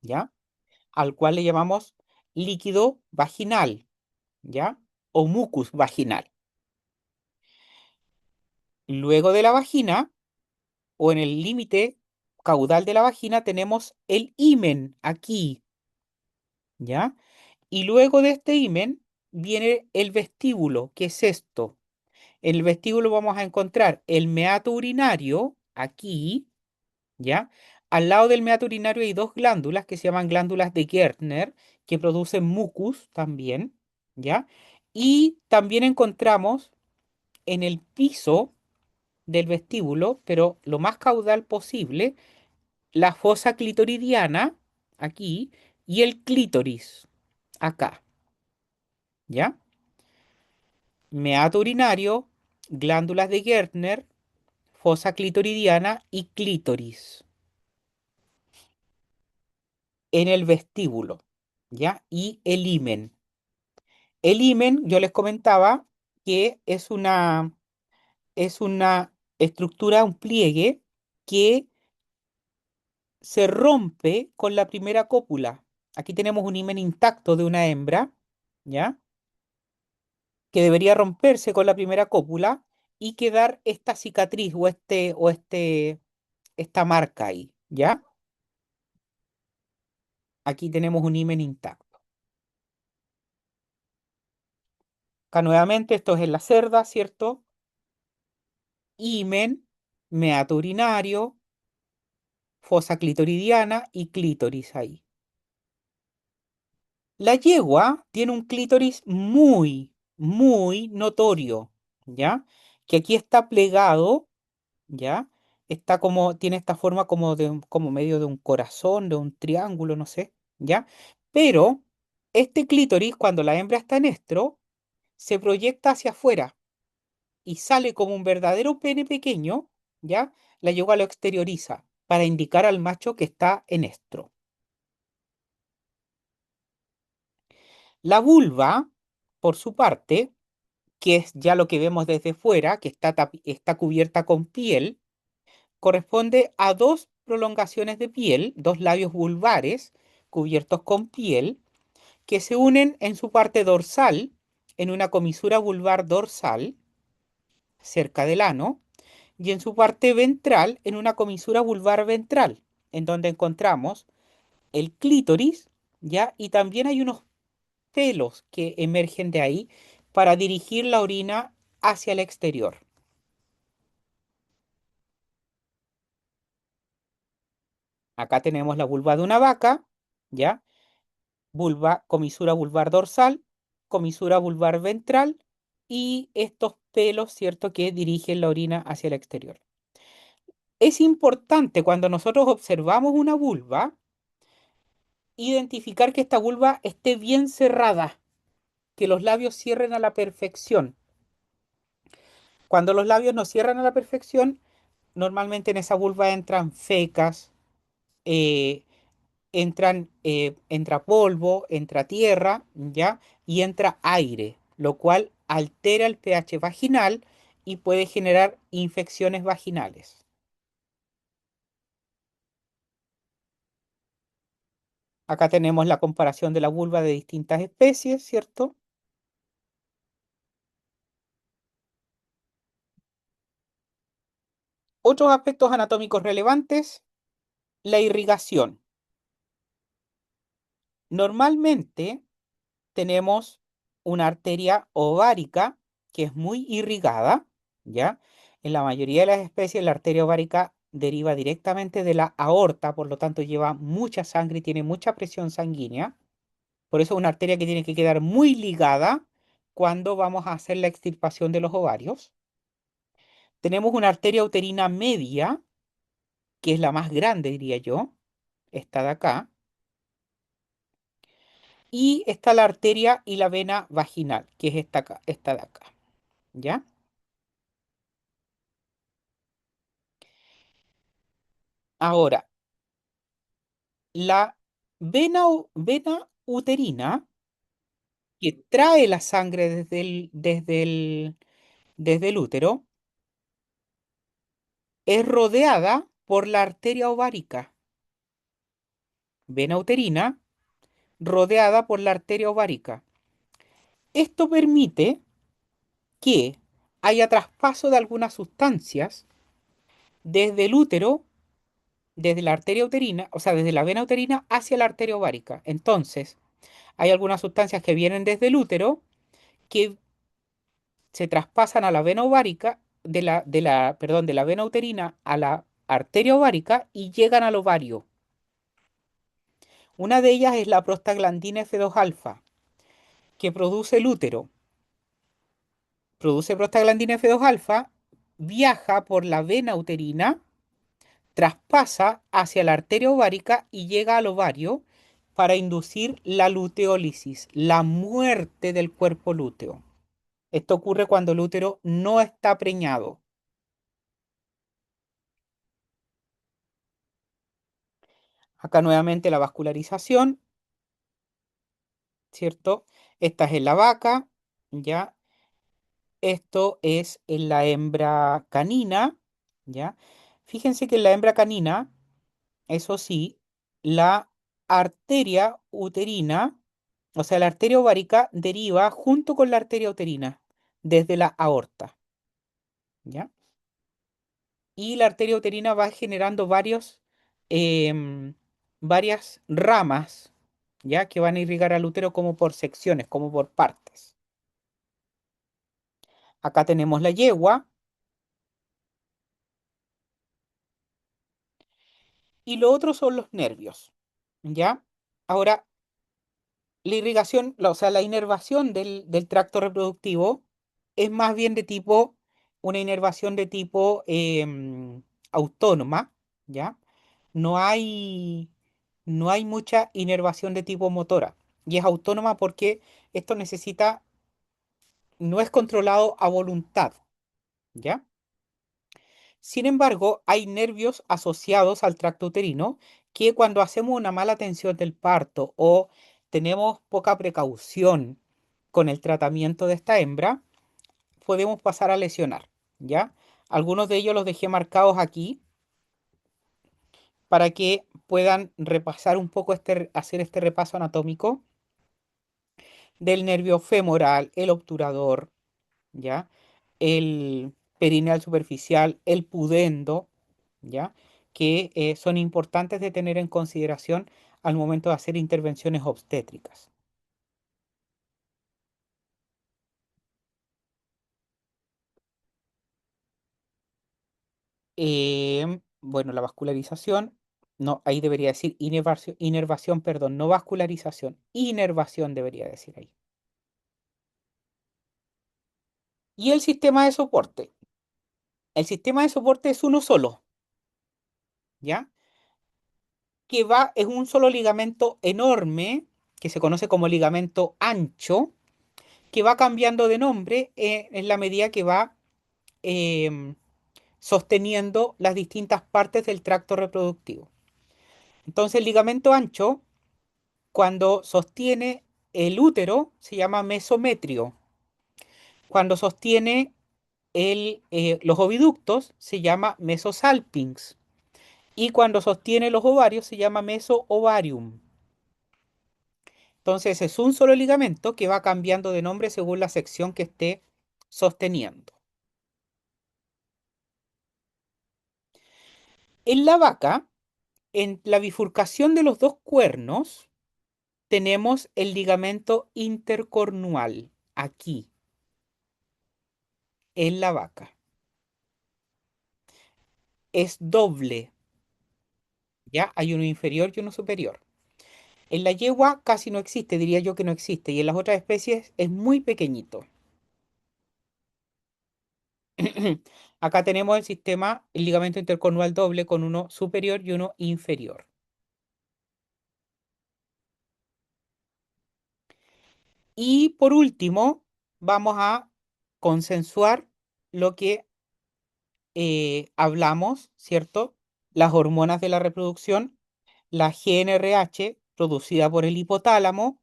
¿ya? Al cual le llamamos líquido vaginal, ¿ya? O mucus vaginal. Luego de la vagina, o en el límite caudal de la vagina, tenemos el himen aquí, ¿ya? Y luego de este himen viene el vestíbulo, que es esto. En el vestíbulo vamos a encontrar el meato urinario, aquí, ¿ya? Al lado del meato urinario hay dos glándulas que se llaman glándulas de Gärtner, que producen mucus también, ¿ya? Y también encontramos en el piso del vestíbulo, pero lo más caudal posible, la fosa clitoridiana, aquí, y el clítoris, acá, ¿ya? Meato urinario, glándulas de Gärtner, fosa clitoridiana y clítoris en el vestíbulo, ¿ya? Y el himen. El himen, yo les comentaba que es una estructura, un pliegue que se rompe con la primera cópula. Aquí tenemos un himen intacto de una hembra, ¿ya? Que debería romperse con la primera cópula y quedar esta cicatriz esta marca ahí, ¿ya? Aquí tenemos un himen intacto. Acá nuevamente, esto es en la cerda, ¿cierto? Himen, meato urinario, fosa clitoridiana y clítoris ahí. La yegua tiene un clítoris muy, muy notorio, ¿ya? Que aquí está plegado, ¿ya? Tiene esta forma como medio de un corazón, de un triángulo, no sé, ¿ya? Pero este clítoris, cuando la hembra está en estro, se proyecta hacia afuera y sale como un verdadero pene pequeño, ¿ya? La yegua lo exterioriza para indicar al macho que está en estro. La vulva, por su parte, que es ya lo que vemos desde fuera, que está cubierta con piel, corresponde a dos prolongaciones de piel, dos labios vulvares cubiertos con piel, que se unen en su parte dorsal, en una comisura vulvar dorsal, cerca del ano, y en su parte ventral, en una comisura vulvar ventral, en donde encontramos el clítoris, ¿ya? Y también hay unos pelos que emergen de ahí para dirigir la orina hacia el exterior. Acá tenemos la vulva de una vaca, ¿ya? Comisura vulvar dorsal, comisura vulvar ventral y estos pelos, ¿cierto?, que dirigen la orina hacia el exterior. Es importante cuando nosotros observamos una vulva, identificar que esta vulva esté bien cerrada, que los labios cierren a la perfección. Cuando los labios no cierran a la perfección, normalmente en esa vulva entran fecas, eh, entra polvo, entra tierra, ¿ya? Y entra aire, lo cual altera el pH vaginal y puede generar infecciones vaginales. Acá tenemos la comparación de la vulva de distintas especies, ¿cierto? Otros aspectos anatómicos relevantes, la irrigación. Normalmente tenemos una arteria ovárica que es muy irrigada, ¿ya? En la mayoría de las especies la arteria ovárica deriva directamente de la aorta, por lo tanto lleva mucha sangre y tiene mucha presión sanguínea. Por eso es una arteria que tiene que quedar muy ligada cuando vamos a hacer la extirpación de los ovarios. Tenemos una arteria uterina media, que es la más grande, diría yo, esta de acá. Y está la arteria y la vena vaginal, que es esta de acá, ¿ya? Ahora, la vena uterina, que trae la sangre desde el útero, es rodeada por la arteria ovárica. Vena uterina rodeada por la arteria ovárica. Esto permite que haya traspaso de algunas sustancias desde el útero, desde la arteria uterina, o sea, desde la vena uterina hacia la arteria ovárica. Entonces, hay algunas sustancias que vienen desde el útero que se traspasan a la vena ovárica, perdón, de la vena uterina a la arteria ovárica y llegan al ovario. Una de ellas es la prostaglandina F2 alfa, que produce el útero. Produce prostaglandina F2 alfa, viaja por la vena uterina, traspasa hacia la arteria ovárica y llega al ovario para inducir la luteólisis, la muerte del cuerpo lúteo. Esto ocurre cuando el útero no está preñado. Acá nuevamente la vascularización, ¿cierto? Esta es en la vaca, ¿ya? Esto es en la hembra canina, ¿ya? Fíjense que en la hembra canina, eso sí, la arteria uterina, o sea, la arteria ovárica deriva junto con la arteria uterina desde la aorta, ¿ya? Y la arteria uterina va generando em, varias ramas, ¿ya? Que van a irrigar al útero como por secciones, como por partes. Acá tenemos la yegua y lo otro son los nervios, ¿ya? Ahora, la irrigación, o sea, la inervación del tracto reproductivo es más bien de tipo, una inervación de tipo autónoma, ¿ya? No hay, no hay mucha inervación de tipo motora y es autónoma porque esto no es controlado a voluntad, ¿ya? Sin embargo, hay nervios asociados al tracto uterino que cuando hacemos una mala atención del parto o tenemos poca precaución con el tratamiento de esta hembra, podemos pasar a lesionar, ¿ya? Algunos de ellos los dejé marcados aquí para que puedan repasar un poco hacer este repaso anatómico del nervio femoral, el obturador, ¿ya? El perineal superficial, el pudendo, ¿ya? Que son importantes de tener en consideración al momento de hacer intervenciones obstétricas. Bueno, la vascularización, no, ahí debería decir inervación, perdón, no vascularización, inervación debería decir ahí. Y el sistema de soporte. El sistema de soporte es uno solo, ¿ya? Que va, es un solo ligamento enorme, que se conoce como ligamento ancho, que va cambiando de nombre en la medida que va em, sosteniendo las distintas partes del tracto reproductivo. Entonces, el ligamento ancho, cuando sostiene el útero, se llama mesometrio. Cuando sostiene los oviductos, se llama mesosalpinx. Y cuando sostiene los ovarios, se llama mesoovarium. Entonces, es un solo ligamento que va cambiando de nombre según la sección que esté sosteniendo. En la vaca, en la bifurcación de los dos cuernos, tenemos el ligamento intercornual, aquí, en la vaca. Es doble, ¿ya? Hay uno inferior y uno superior. En la yegua casi no existe, diría yo que no existe, y en las otras especies es muy pequeñito. Acá tenemos el sistema, el ligamento intercornual doble con uno superior y uno inferior. Y por último, vamos a consensuar lo que hablamos, ¿cierto? Las hormonas de la reproducción, la GnRH, producida por el hipotálamo,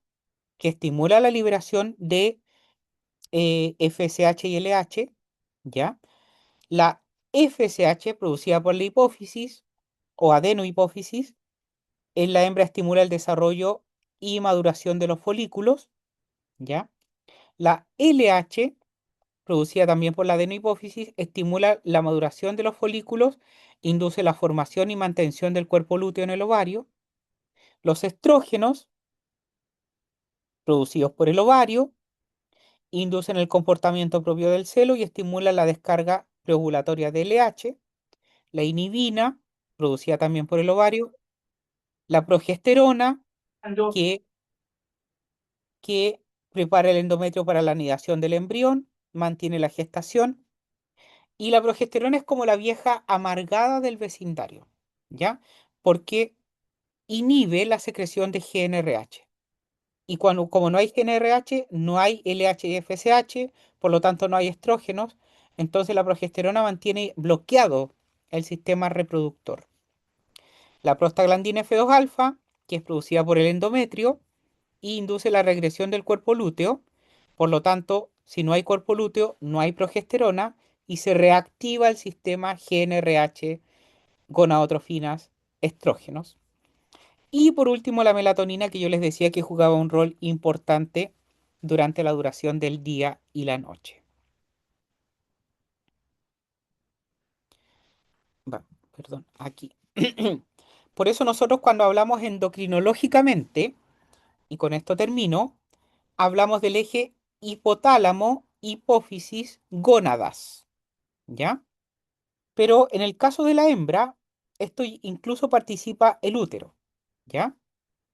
que estimula la liberación de FSH y LH, ¿ya? La FSH, producida por la hipófisis o adenohipófisis, en la hembra estimula el desarrollo y maduración de los folículos, ¿ya? La LH, producida también por la adenohipófisis, estimula la maduración de los folículos, induce la formación y mantención del cuerpo lúteo en el ovario. Los estrógenos, producidos por el ovario, inducen el comportamiento propio del celo y estimulan la descarga preovulatoria de LH. La inhibina, producida también por el ovario. La progesterona, que, que prepara el endometrio para la anidación del embrión, mantiene la gestación. Y la progesterona es como la vieja amargada del vecindario, ¿ya? Porque inhibe la secreción de GnRH. Y cuando, como no hay GnRH, no hay LH y FSH, por lo tanto no hay estrógenos, entonces la progesterona mantiene bloqueado el sistema reproductor. La prostaglandina F2 alfa, que es producida por el endometrio, induce la regresión del cuerpo lúteo, por lo tanto, si no hay cuerpo lúteo, no hay progesterona y se reactiva el sistema GnRH, gonadotrofinas, estrógenos. Y por último, la melatonina, que yo les decía que jugaba un rol importante durante la duración del día y la noche. Perdón, aquí. Por eso nosotros cuando hablamos endocrinológicamente, y con esto termino, hablamos del eje hipotálamo, hipófisis, gónadas, ¿ya? Pero en el caso de la hembra, esto incluso participa el útero, ¿ya?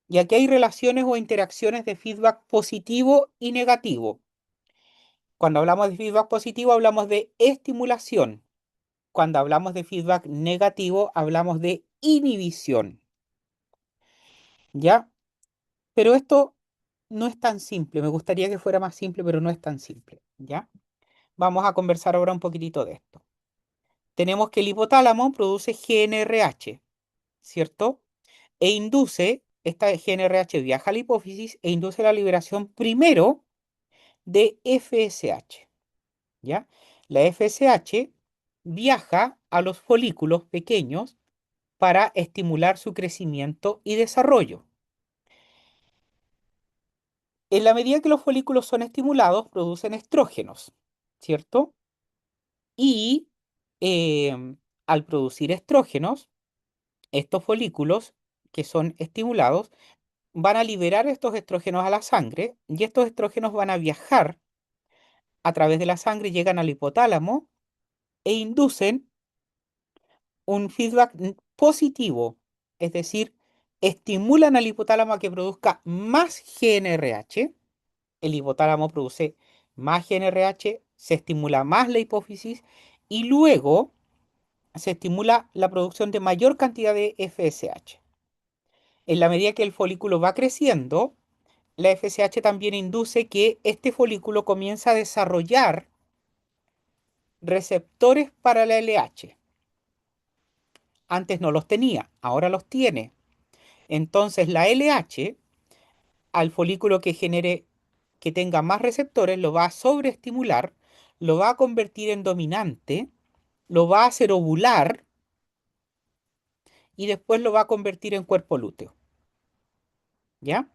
Y aquí hay relaciones o interacciones de feedback positivo y negativo. Cuando hablamos de feedback positivo, hablamos de estimulación. Cuando hablamos de feedback negativo, hablamos de inhibición, ¿ya? Pero esto no es tan simple. Me gustaría que fuera más simple, pero no es tan simple, ¿ya? Vamos a conversar ahora un poquitito de esto. Tenemos que el hipotálamo produce GnRH, ¿cierto? E induce, esta GnRH viaja a la hipófisis e induce la liberación primero de FSH, ¿ya? La FSH viaja a los folículos pequeños para estimular su crecimiento y desarrollo. En la medida que los folículos son estimulados, producen estrógenos, ¿cierto? Y al producir estrógenos, estos folículos que son estimulados van a liberar estos estrógenos a la sangre y estos estrógenos van a viajar a través de la sangre, llegan al hipotálamo e inducen un feedback positivo, es decir, estimulan al hipotálamo a que produzca más GnRH, el hipotálamo produce más GnRH, se estimula más la hipófisis y luego se estimula la producción de mayor cantidad de FSH. En la medida que el folículo va creciendo, la FSH también induce que este folículo comienza a desarrollar receptores para la LH. Antes no los tenía, ahora los tiene. Entonces la LH, al folículo que genere, que tenga más receptores, lo va a sobreestimular, lo va a convertir en dominante, lo va a hacer ovular y después lo va a convertir en cuerpo lúteo. ¿Ya?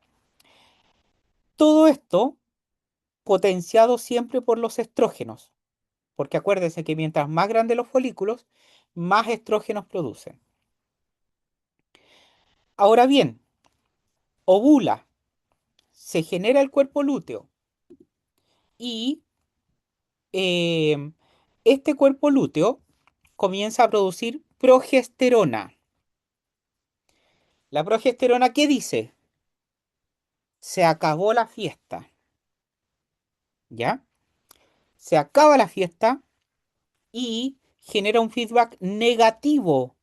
Todo esto potenciado siempre por los estrógenos, porque acuérdense que mientras más grandes los folículos, más estrógenos producen. Ahora bien, ovula, se genera el cuerpo lúteo y este cuerpo lúteo comienza a producir progesterona. La progesterona, ¿qué dice? Se acabó la fiesta, ¿ya? Se acaba la fiesta y genera un feedback negativo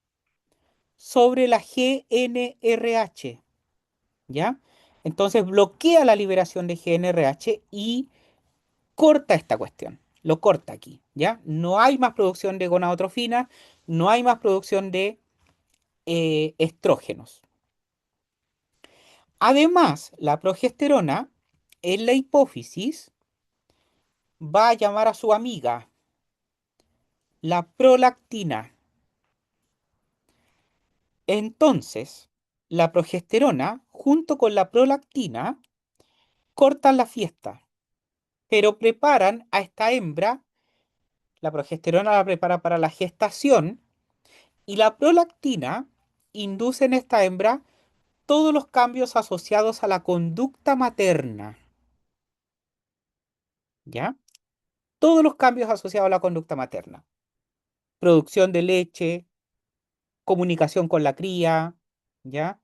sobre la GNRH, ¿ya? Entonces bloquea la liberación de GNRH y corta esta cuestión. Lo corta aquí, ¿ya? No hay más producción de gonadotrofinas, no hay más producción de estrógenos. Además, la progesterona en la hipófisis va a llamar a su amiga, la prolactina. Entonces, la progesterona junto con la prolactina cortan la fiesta, pero preparan a esta hembra, la progesterona la prepara para la gestación y la prolactina induce en esta hembra todos los cambios asociados a la conducta materna, ¿ya? Todos los cambios asociados a la conducta materna. Producción de leche, comunicación con la cría, ¿ya?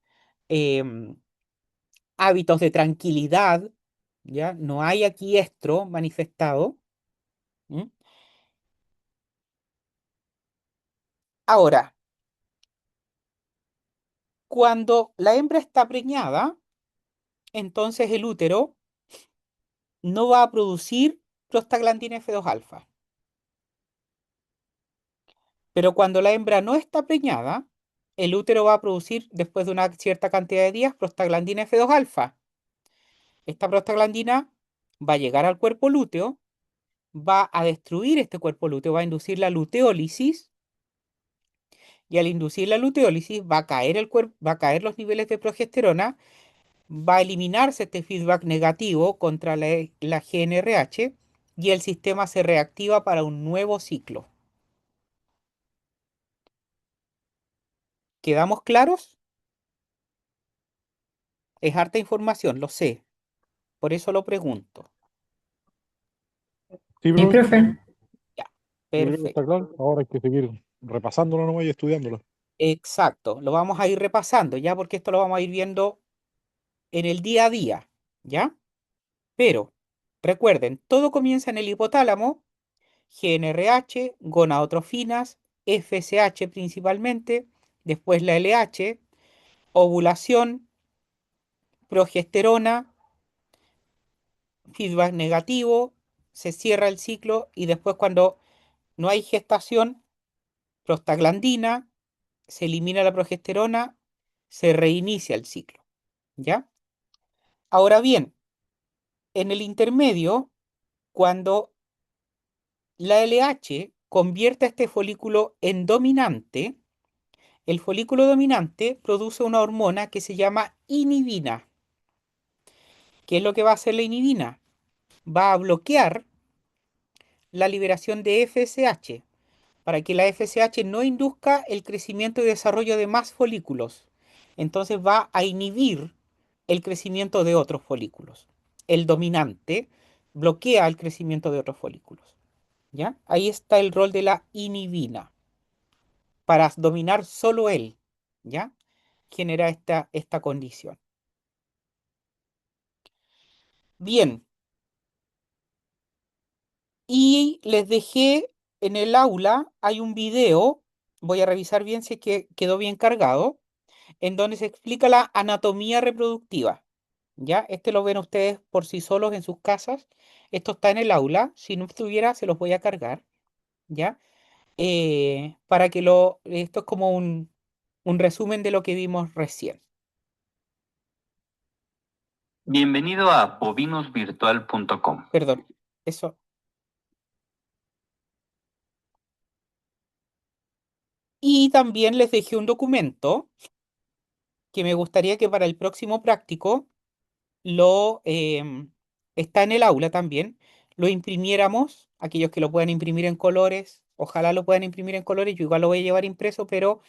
Em, hábitos de tranquilidad, ¿ya? No hay aquí estro manifestado. ¿Mm? Ahora, cuando la hembra está preñada, entonces el útero no va a producir prostaglandina F2 alfa. Pero cuando la hembra no está preñada, el útero va a producir, después de una cierta cantidad de días, prostaglandina F2 alfa. Esta prostaglandina va a llegar al cuerpo lúteo, va a destruir este cuerpo lúteo, va a inducir la luteólisis, y al inducir la luteólisis va a caer va a caer los niveles de progesterona, va a eliminarse este feedback negativo contra la GNRH y el sistema se reactiva para un nuevo ciclo. ¿Quedamos claros? Es harta información, lo sé, por eso lo pregunto. Sí, Sí, profe, profe. Ya, yo creo que está perfecto. claro. Ahora hay que seguir repasándolo nomás y estudiándolo. Exacto, lo vamos a ir repasando, ya, porque esto lo vamos a ir viendo en el día a día, ¿ya? Pero recuerden, todo comienza en el hipotálamo, GNRH, gonadotrofinas, FSH principalmente, después la LH, ovulación, progesterona, feedback negativo, se cierra el ciclo y después cuando no hay gestación, prostaglandina, se elimina la progesterona, se reinicia el ciclo, ¿ya? Ahora bien, en el intermedio, cuando la LH convierte a este folículo en dominante, el folículo dominante produce una hormona que se llama inhibina. ¿Qué es lo que va a hacer la inhibina? Va a bloquear la liberación de FSH para que la FSH no induzca el crecimiento y desarrollo de más folículos. Entonces va a inhibir el crecimiento de otros folículos. El dominante bloquea el crecimiento de otros folículos. ¿Ya? Ahí está el rol de la inhibina para dominar solo él. ¿Ya? Genera esta condición. Bien, y les dejé en el aula, hay un video, voy a revisar bien si es que quedó bien cargado, en donde se explica la anatomía reproductiva. ¿Ya? Este lo ven ustedes por sí solos en sus casas. Esto está en el aula. Si no estuviera, se los voy a cargar. ¿Ya? Para que esto es como un resumen de lo que vimos recién. Bienvenido a bovinosvirtual.com. Perdón, eso. Y también les dejé un documento que me gustaría que para el próximo práctico está en el aula también, lo imprimiéramos, aquellos que lo puedan imprimir en colores, ojalá lo puedan imprimir en colores, yo igual lo voy a llevar impreso, pero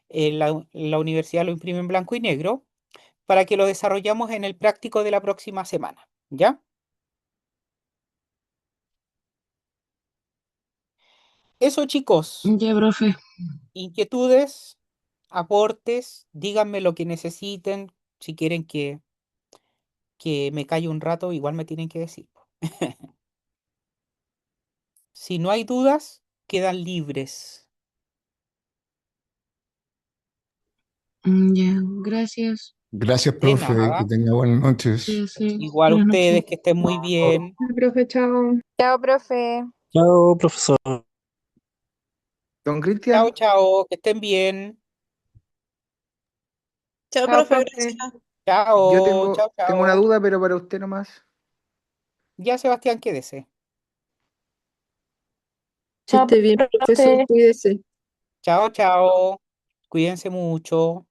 la universidad lo imprime en blanco y negro, para que lo desarrollamos en el práctico de la próxima semana, ¿ya? Eso, chicos, Ya, profe. inquietudes, aportes, díganme lo que necesiten, si quieren que me calle un rato, igual me tienen que decir. Si no hay dudas, quedan libres. Ya, gracias. Gracias, De profe, que nada. tenga buenas noches. Sí, sí. Igual Buenas noches. ustedes que estén muy bien. Profe, chao. Chao, profe. Chao, profesor. Don Chao, Cristian, chao, que estén bien. Chao, Chao, profe, profe. gracias. yo Chao, chao, tengo una chao. duda, pero para usted nomás. Ya, Sebastián, quédese. Que Chao, esté bien, profesor, profe. cuídese. Chao, chao. Cuídense mucho.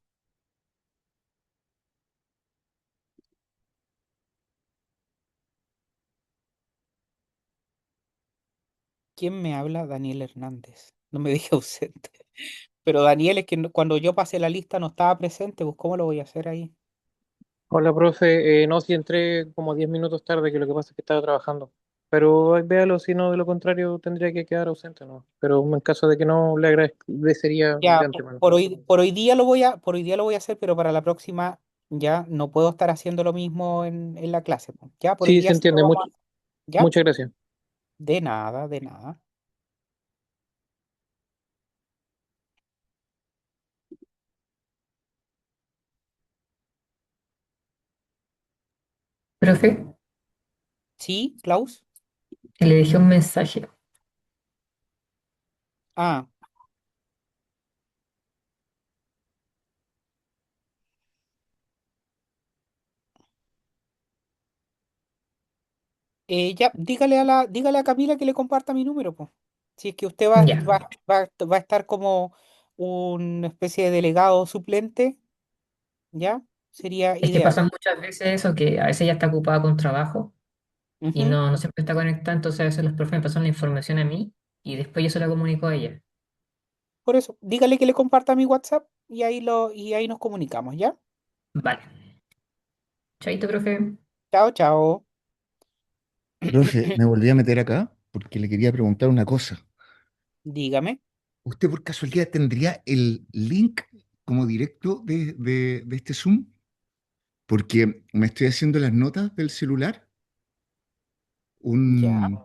¿Quién me habla? Daniel Hernández. No me dije ausente. Pero Daniel es que cuando yo pasé la lista no estaba presente, pues ¿cómo lo voy a hacer ahí? Hola, profe. No, si entré como 10 minutos tarde, que lo que pasa es que estaba trabajando. Pero ahí véalo, si no, de lo contrario, tendría que quedar ausente, ¿no? Pero en caso de que no, le agradecería de Ya, antemano. por hoy día lo voy a hacer, pero para la próxima ya no puedo estar haciendo lo mismo en la clase, pues. Ya, por hoy Sí, se día sí lo entiende. vamos a hacer. ¿Ya? Muchas gracias. De nada, de nada. Profe, ¿Sí, Klaus? le dejé un mensaje. Ah, ya, dígale a Camila que le comparta mi número, pues. Si es que usted Ya. va a estar como una especie de delegado suplente, ¿ya? Sería Es que ideal. pasa muchas veces eso, que a veces ella está ocupada con trabajo y Ujú. no siempre está conectada, entonces a veces los profes me pasan la información a mí y después yo se la comunico a ella. Por eso, dígale que le comparta mi WhatsApp y ahí nos comunicamos, ¿ya? Vale. Chaito, profe. Chao, chao. Profe, me volví a meter acá porque le quería preguntar una cosa. Dígame. ¿Usted por casualidad tendría el link como directo de este Zoom? Porque me estoy haciendo las notas del celular, Ya. un-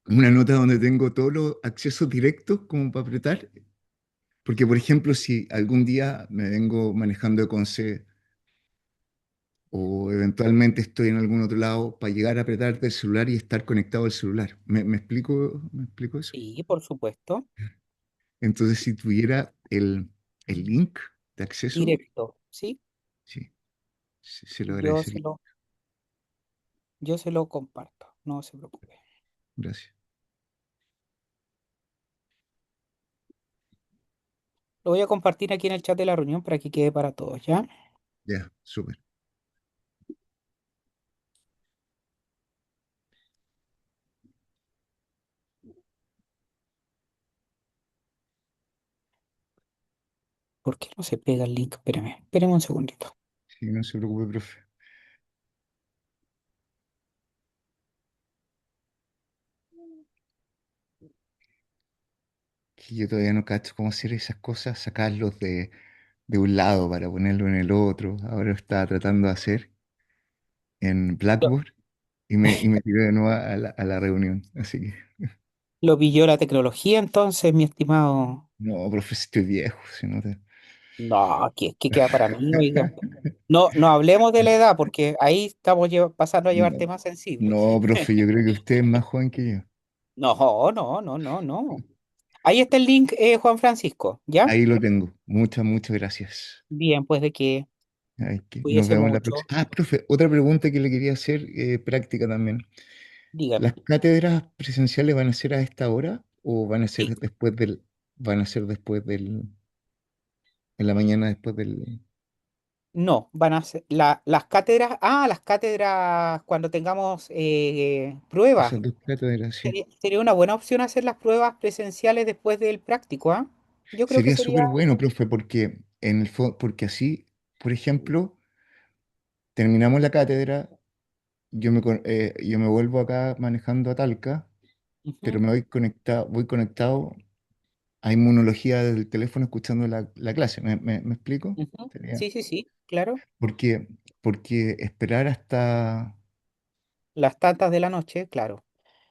una nota donde tengo todos los accesos directos como para apretar. Porque, por ejemplo, si algún día me vengo manejando de Conce o eventualmente estoy en algún otro lado, para llegar a apretar del celular y estar conectado al celular. ¿Me explico eso? Sí, por supuesto. Entonces, si tuviera el link de acceso, Directo, ¿sí? sí, se lo Yo se agradecería. lo, yo se lo comparto. No se preocupe. Gracias. Lo voy a compartir aquí en el chat de la reunión para que quede para todos, ¿ya? Ya, súper. ¿Por qué no se pega el link? Espérame un segundito. Sí, no se preocupe, profe. Que yo todavía no cacho cómo hacer esas cosas, sacarlos de un lado para ponerlo en el otro. Ahora lo estaba tratando de hacer en Lo, Blackboard y me tiré de nuevo a la reunión. Así que lo pilló la tecnología entonces, mi estimado. No, profe, si estoy viejo, si no te... No, que queda para mí, oiga. No, no hablemos de la edad, porque ahí estamos pasando a llevar No, temas sensibles. no, profe, yo creo que usted es más joven que yo. No, no, no, no, no. Ahí está el link, Juan Francisco, ¿ya? Ahí lo tengo. Muchas, muchas gracias. Bien, pues de que Ay, que nos cuídese vemos la mucho. próxima. Ah, profe, otra pregunta que le quería hacer, práctica también. ¿Las Dígame. cátedras presenciales van a ser a esta hora o Sí. van a ser después en la mañana después del, No, van a ser las cátedras, las cátedras cuando tengamos pruebas. esas dos cátedras, sí? Sería una buena opción hacer las pruebas presenciales después del práctico, ¿ah? Yo creo que Sería sería, súper bueno, profe, porque porque así, por ejemplo, terminamos la cátedra, yo me vuelvo acá manejando a Talca, pero ujú, voy conectado a inmunología del teléfono escuchando la clase. ¿Me explico? ujú. Sería, Sí, sí, sí, claro. porque, porque esperar hasta, Las tantas de la noche, claro.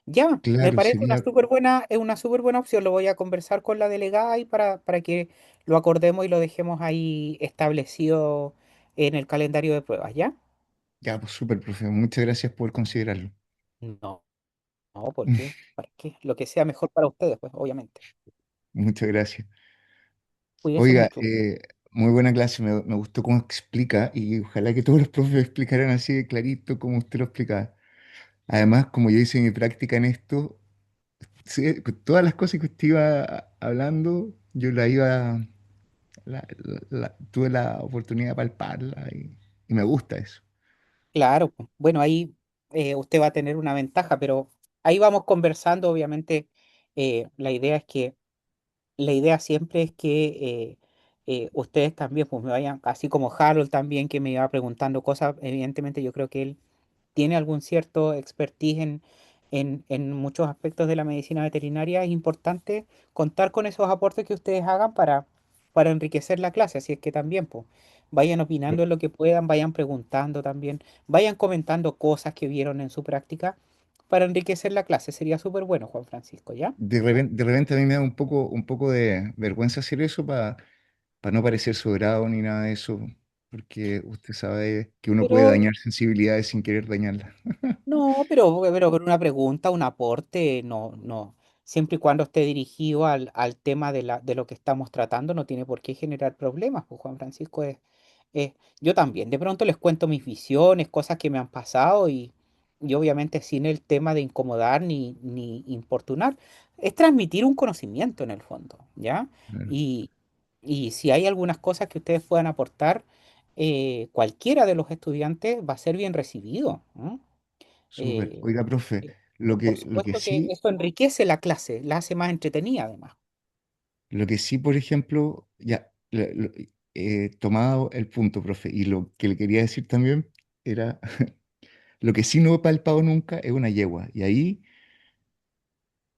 Ya, me claro, parece una sería, súper buena, es una súper buena opción. Lo voy a conversar con la delegada y para que lo acordemos y lo dejemos ahí establecido en el calendario de pruebas, ¿ya? ya, pues súper, profe, muchas gracias por considerarlo. No, no, ¿por qué? ¿Para qué? Lo que sea mejor para ustedes, pues, obviamente. Muchas gracias. Cuídese Oiga, mucho. muy buena clase, me gustó cómo explica y ojalá que todos los profes explicaran así de clarito como usted lo explicaba. Además, como yo hice mi práctica en esto, sí, con todas las cosas que usted iba hablando, yo tuve la oportunidad de palparla y me gusta eso. Claro, pues, bueno, ahí usted va a tener una ventaja, pero ahí vamos conversando, obviamente. La idea es que la idea siempre es que ustedes también pues me vayan, así como Harold también que me iba preguntando cosas, evidentemente yo creo que él tiene algún cierto expertise en muchos aspectos de la medicina veterinaria. Es importante contar con esos aportes que ustedes hagan para enriquecer la clase, así es que también pues vayan opinando en lo que puedan, vayan preguntando también, vayan comentando cosas que vieron en su práctica para enriquecer la clase. Sería súper bueno, Juan Francisco, ¿ya? De repente a mí me da un poco de vergüenza hacer eso para no parecer sobrado ni nada de eso, porque usted sabe que uno puede Pero dañar sensibilidades sin querer dañarlas. no, pero con una pregunta, un aporte, no, no. Siempre y cuando esté dirigido al tema de lo que estamos tratando, no tiene por qué generar problemas, pues Juan Francisco yo también. De pronto les cuento mis visiones, cosas que me han pasado y obviamente sin el tema de incomodar ni importunar. Es transmitir un conocimiento en el fondo, ¿ya? Claro. Y, y si hay algunas cosas que ustedes puedan aportar, cualquiera de los estudiantes va a ser bien recibido. ¿No? Súper. Eh, Oiga, profe, por lo que supuesto que sí, eso enriquece la clase, la hace más entretenida además. por ejemplo, ya, tomado el punto, profe, y lo que le quería decir también era, lo que sí no he palpado nunca es una yegua, y ahí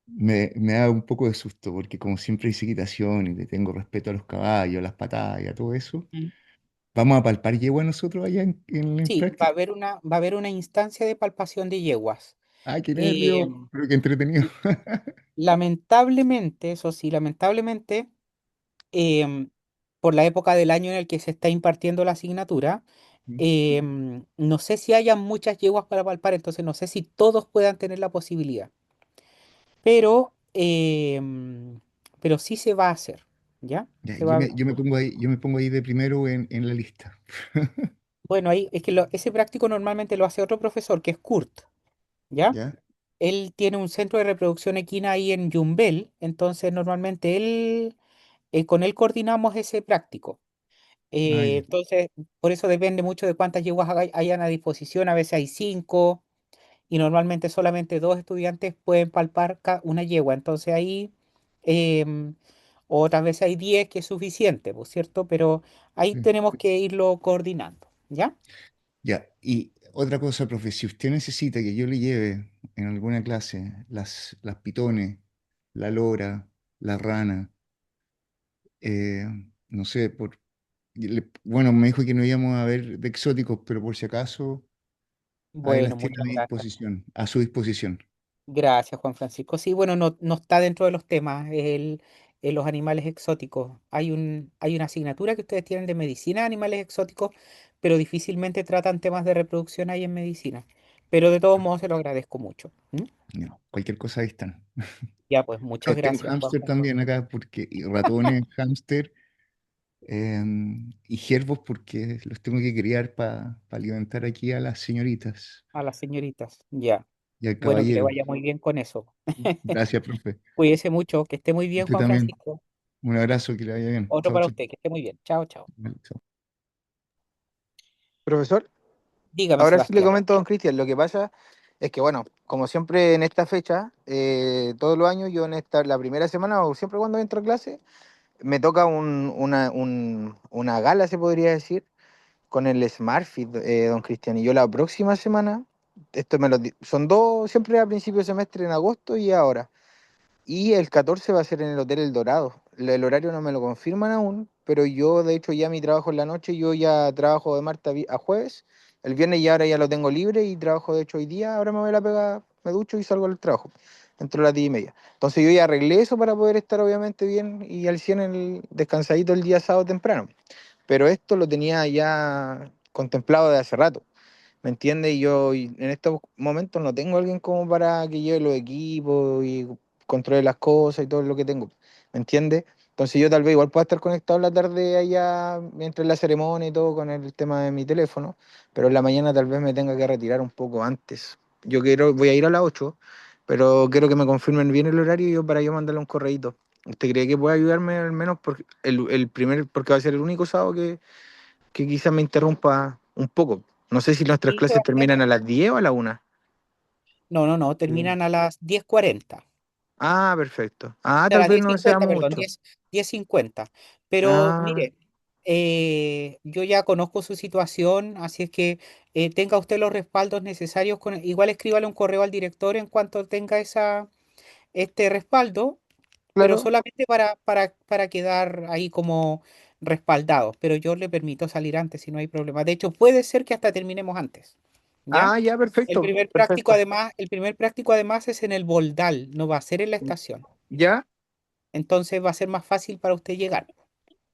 me da un poco de susto, porque como siempre hice equitación y le tengo respeto a los caballos, a las patadas y a todo eso, Mm. ¿vamos a palpar yegua nosotros allá en Sí, va a práctica? haber va a haber una instancia de palpación de yeguas. ¡Ay, qué Eh, nervio! Pero qué entretenido. lamentablemente, eso sí, lamentablemente, em, por la época del año en el que se está impartiendo la asignatura, no sé si haya muchas yeguas para palpar, entonces no sé si todos puedan tener la posibilidad. Pero, pero sí se va a hacer, ¿ya? Ya, Se va a. yo me pongo ahí de primero en la lista. Bueno, ahí es que ese práctico normalmente lo hace otro profesor, que es Kurt, ¿ya? ¿Ya? Él tiene un centro de reproducción equina ahí en Yumbel, entonces normalmente con él coordinamos ese práctico. Ah, ya. Entonces, por eso depende mucho de cuántas yeguas hayan a disposición, a veces hay cinco, y normalmente solamente dos estudiantes pueden palpar una yegua, entonces ahí, em, otras veces hay 10 que es suficiente, ¿por cierto? Pero ahí Sí. tenemos que irlo coordinando, ¿ya? Ya, y otra cosa, profe, si usted necesita que yo le lleve en alguna clase las pitones, la lora, la rana, eh, no sé, bueno, me dijo que no íbamos a ver de exóticos, pero por si acaso, ahí Bueno, las tiene a muchas mi gracias. disposición, a su disposición. Gracias, Juan Francisco. Sí, bueno, no, no está dentro de los temas. los animales exóticos. Hay una asignatura que ustedes tienen de medicina de animales exóticos, pero difícilmente tratan temas de reproducción ahí en medicina. Pero de todos modos se lo agradezco mucho. ¿M? No, cualquier cosa ahí están. Ya, pues muchas Tengo gracias, Juan. hámster también acá, porque, y ratones, hámster, y ciervos, porque los tengo que criar para alimentar aquí a las señoritas A las señoritas. Ya. y al Bueno, que le caballero. vaya muy bien con eso. Gracias, profe. Cuídese mucho, que esté muy bien, Usted Juan también. Francisco. Un abrazo, que le vaya bien. Otro Chao, para chao. usted, que esté muy bien. Chao, chao. Chao. Profesor, Dígame, ahora sí le Sebastián. comento a don Cristian, lo que pasa es que, bueno, como siempre en esta fecha, todos los años, yo en la primera semana o siempre cuando entro a clase, me toca una gala, se podría decir, con el SmartFit, don Cristian. Y yo la próxima semana, son dos, siempre a principio de semestre en agosto y ahora. Y el 14 va a ser en el Hotel El Dorado. El horario no me lo confirman aún, pero yo de hecho ya mi trabajo en la noche, yo ya trabajo de martes a jueves. El viernes ya ahora ya lo tengo libre y trabajo de hecho hoy día. Ahora me voy a la pega, me ducho y salgo al trabajo. Entro a las 10:30. Entonces yo ya arreglé eso para poder estar obviamente bien y al 100 descansadito el día sábado temprano. Pero esto lo tenía ya contemplado de hace rato. ¿Me entiendes? Y en estos momentos no tengo alguien como para que lleve los equipos y controle las cosas y todo lo que tengo. ¿Me entiendes? Entonces yo tal vez igual pueda estar conectado en la tarde allá mientras la ceremonia y todo con el tema de mi teléfono, pero en la mañana tal vez me tenga que retirar un poco antes. Voy a ir a las 8, pero quiero que me confirmen bien el horario y para yo mandarle un correíto. ¿Usted cree que puede ayudarme al menos porque va a ser el único sábado que quizás me interrumpa un poco? No sé si nuestras Sí, clases Sebastián. terminan a las 10 o a la 1. No, no, no, terminan a las 10:40. Ah, perfecto. O Ah, sea, a tal las vez diez no sea cincuenta, perdón, mucho. 10:50. Pero Ah, mire, yo ya conozco su situación, así es que tenga usted los respaldos necesarios. Igual escríbale un correo al director en cuanto tenga este respaldo, pero claro. solamente para quedar ahí como respaldados. Pero yo le permito salir antes si no hay problema. De hecho, puede ser que hasta terminemos antes. ¿Ya? Ah, ya, El perfecto, primer práctico perfecto. además, el primer práctico además es en el Boldal, no va a ser en la estación. Ya, Entonces va a ser más fácil para usted llegar.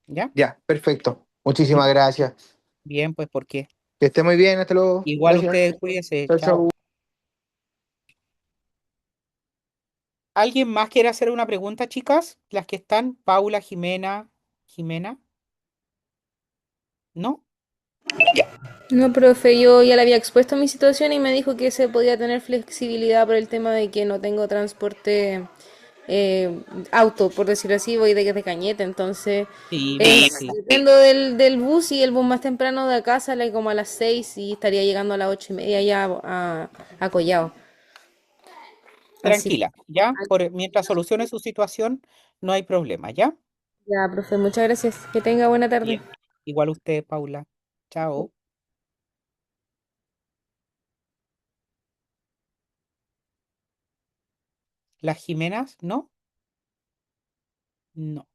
¿Ya? ya, perfecto. Muchísimas gracias. Bien, pues porque Que esté muy bien, hasta luego. igual Gracias. usted cuídese. Chao, Chao. chao. ¿Alguien más quiere hacer una pregunta, chicas? Las que están, Paula, Jimena, Jimena, ¿no? Ya. No, profe, yo ya le había expuesto mi situación y me dijo que se podía tener flexibilidad por el tema de que no tengo transporte auto, por decirlo así, voy de Cañete, entonces Sí, bueno, sí. dependo del bus y el bus más temprano de acá sale como a las 6 y estaría llegando a las 8:30 ya a Collao. Así que Tranquila, ¿ya? Mientras solucione su situación, no hay problema, ¿ya? ya, profe, muchas gracias. Que tenga buena tarde. Bien. Igual usted, Paula. Chao. ¿Las Jimenas? ¿No? No.